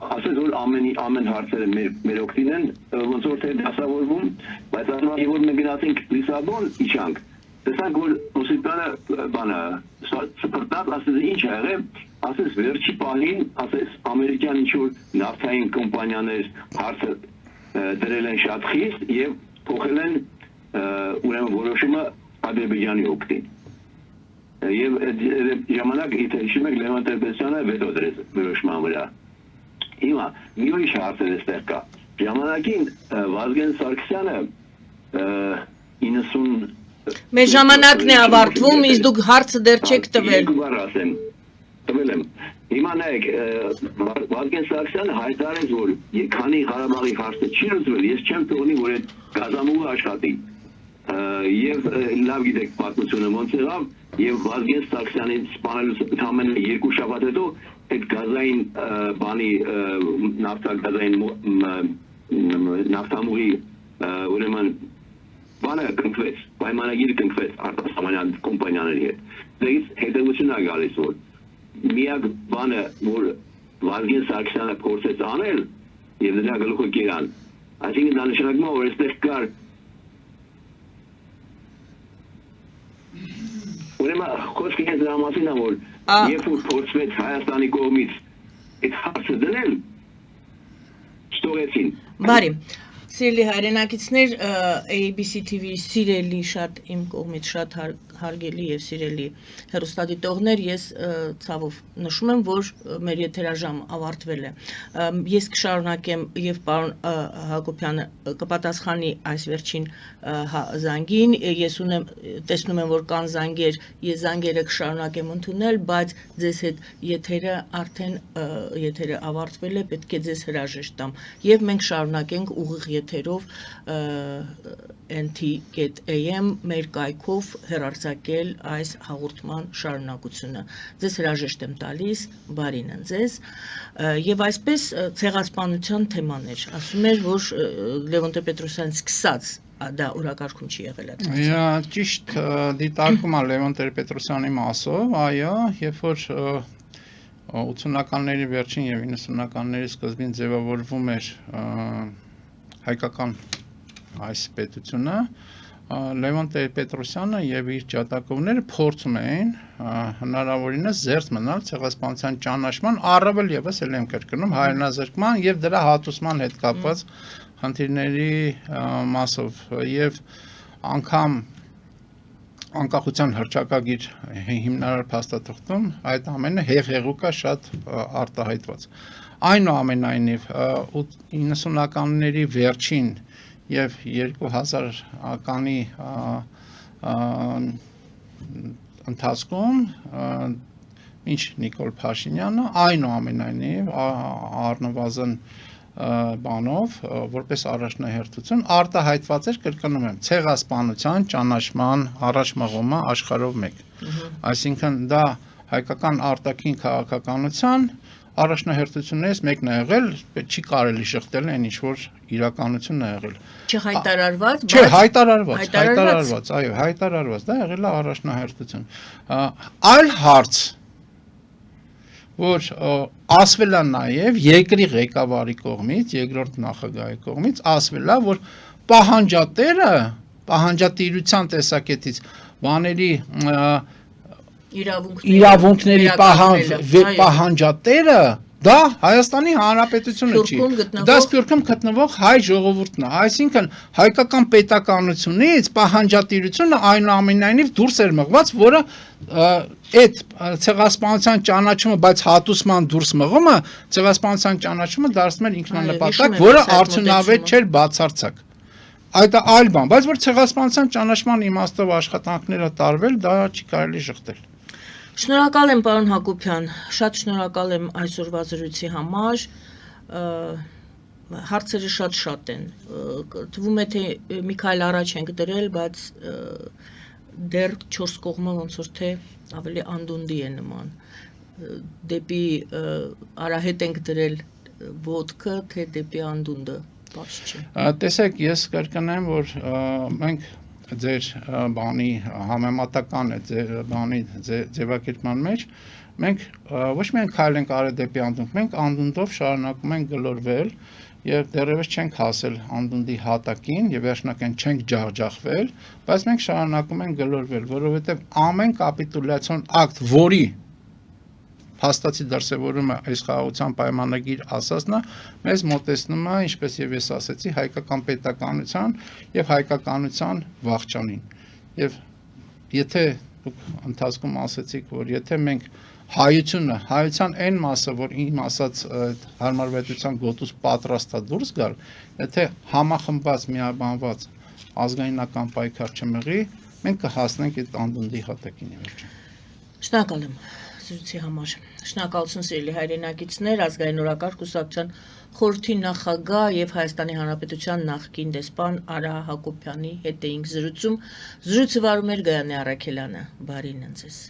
ասած, որ ամեն հարցերը մեր օգտին են, ոնց որ թե դասավորվում, բայց ասում եմ, որ մենք գնացինք Լիսաբոն իջանք, տեսանք, որ Օսիպյանը բանը սպրտավ, ասած, ինչ ա եղել, ասած, վերջի պահին, ասած, ամերիկյան ինչ-որ նավթային կոմպանիաներ հարցը դրել են շատ խիստ եւ փոխել են ուրեմն որոշումը Ադրբեջանի օգտին։ Եվ ժամանակ եթե հիշում եք Լևոն Տեր-Պետրոսյանը վետո դրեց որոշման վրա։ Հիմա մի ուրիշ հարց է այստեղ կա։ Ժամանակին Վազգեն Սարգսյանը 90 Մեր ժամանակն է ավարտվում, իսկ դուք հարցը դեռ չեք տվել։ Տվել եմ։ Հիմա նայեք, Վազգեն Սարգսյանը հայտարարեց, որ քանի Ղարաբաղի հարցը չի լուծվել, ես չեմ թողնի, որ այդ գազամուղը աշխատի։ Եվ լավ գիտեք պատմությունը ոնց եղավ, եւ Վազգեն Սարգսյանի սպանելուց ընդամենը 2 շաբաթ հետո այդ գազային բանի նավթագազային նավթամուղի ուրեմն բանը կնքվեց, պայմանագիրը կնքվեց արտասահմանյան կոմպանիաների հետ։ Դրանից հետևությունն է գալիս, որ միակ բանը, որ Վազգեն Սարգսյանը փորձեց անել եւ նրա գլուխը կերան, այսինքն դա նշանակում է, որ այստեղ կար ուրեմն խոսքը հենց դրա մասին է, որ երբ որ փորձվեց Հայաստանի կողմից այդ հարցը դնել, ստորեցին։ Բարի, սիրելի հայրենակիցներ, ABC TV սիրելի շատ իմ կողմից շատ հարգելի եւ սիրելի հեռուստադիտողներ, ես ցավով նշում եմ, որ մեր եթերաժամ ավարտվել է։ Ես կշարունակեմ եւ պարոն Հակոբյանը կպատասխանի այս վերջին զանգին, ես տեսնում եմ, որ կան զանգեր, ես զանգերը կշարունակեմ ընդունել, բայց ձեզ հետ եթերը արդեն եթերը ավարտվել է, պետք է ձեզ հրաժեշտ տամ եւ մենք շարունակենք ուղիղ եթերով NT.am մեր կայքով հեռարձակել այս հաղորդման շարունակությունը։ Ձեզ հրաժեշտ եմ տալիս, բարին ընձեզ, եւ այսպես ցեղասպանության թեմաներ։ Ասում էր, որ Լևոն Տեր-Պետրոսյանից սկսած դա օրակարգում չի եղել այդ։ Ճիշտ դիտարկում է Լևոն Տեր-Պետրոսյանի մասով, այո, երբ որ 80-ականների վերջին եւ 90-ականների սկզբին ձևավորվում էր հայկական այս պետությունը, Լևոն Տեր-Պետրոսյանը եւ իր ջատագովները փորձում էին հնարավորինս զերծ մնալ ցեղասպանության ճանաչման, առավել եւս ել եմ կրկնում հայրենազրկման եւ դրա հատուցման հետ կապված խնդիրների մասով եւ անգամ անկախության հռչակագիր հիմնարար փաստաթղթում այդ ամենը հեղեղուկա շատ արտահայտված։ Այնուամենայնիվ 90-ականների վերջին եւ 2000-ականի ընթացքում ինչ Նիկոլ Փաշինյանը այնուամենայնիվ առնվազն բանով, որպես առաջնահերթություն արտահայտված էր, կրկնում եմ, ցեղասպանության ճանաչման առաջ մղումը աշխարհով մեկ։ Այսինքն դա հայկական արտաքին քաղաքականության առաջնահերթություններից մեկն է եղել, չի կարելի շղթել այն ինչ որ իրականությունն է եղել։ Չհայտարարված, Չէ, հայտարարված, այո, հայտարարված, դա եղել է առաջնահերթություն։ Այլ հարց որ ասվել է նաև երկրի ղեկավարի կողմից, երկրորդ նախագահի կողմից ասվել է, որ պահանջատիրության տեսակետից բաների իրավունքների պահանջատերը դա Հայաստանի Հանրապետությունը չի, դա Սփյուռքում գտնվող հայ ժողովուրդն է, այսինքն հայկական պետականությունից պահանջատիրությունը այնուամենայնիվ դուրս էր մղված, որը այդ ցեղասպանության ճանաչումը, բայց հատուցման դուրս մղումը ցեղասպանության ճանաչումը դարձնում էր ինքնանպատակ, որը արդյունավետ չէր բացարձակ։ Այդ այլ բան, բայց որ ցեղասպանության ճանաչման իմաստով աշխատանքները տարվել, դա չի կարելի շղթել։ Շնորհակալ եմ պարոն Հակոբյան, շատ շնորհակալ եմ այսօրվա զրույցի համար, հարցերը շատ են, թվում է թե մի քայլ առաջ ենք դրել, բայց դեռ 4 կողմը ոնց որ թե ավելի անդունդի է նման, դեպի արահետ ենք դրել ոտքը, թե դեպի անդունդը, պարզ չէ։ Տեսեք, ես կրկնեմ, որ մենք ձեր բանի համեմատական է բանի ձևակերպման մեջ մենք ոչ միայն քայլ ենք արել դեպի անդունդ, մենք անդունդով շարունակում ենք գլորվել եւ դեռևս չենք հասել անդունդի հատակին եւ վերջնական չենք ջախջախվել, բայց մենք շարունակում ենք գլորվել, որովհետեւ ամեն կապիտուլյացիոն ակտ, որի փաստացի դրսևորումը այս խաղաղության պայմանագիր ասածն է, մեզ մոտեցնում է, ինչպես եւ ես ասացի, հայկական պետականության եւ հայկականության վախճանին։ Եվ եթե դուք ընթացքում ասացիք, որ եթե մենք հայության այն մասը, որ իմ ասած հարմարվետության գոտուց պատրաստ է դուրս գալ, եթե համախմբված, միաբանված ազգայնական պայքար չմղի, մենք կհասնենք այդ անդունդի հատակին վերջին։ Շնորհակալ եմ զրույցի համար։ Շնորհակալություն սիրելի հայրենակիցներ, ազգային օրակարգ կուսակցության խորհրդի նախագահ եւ Հայաստանի Հանրապետության նախկին դեսպան Արա Հակոբյանի հետ էինք զրուցում։ Զրույցը վարում էր Գայանե Առաքելյանը։ Բարին ընձեզ։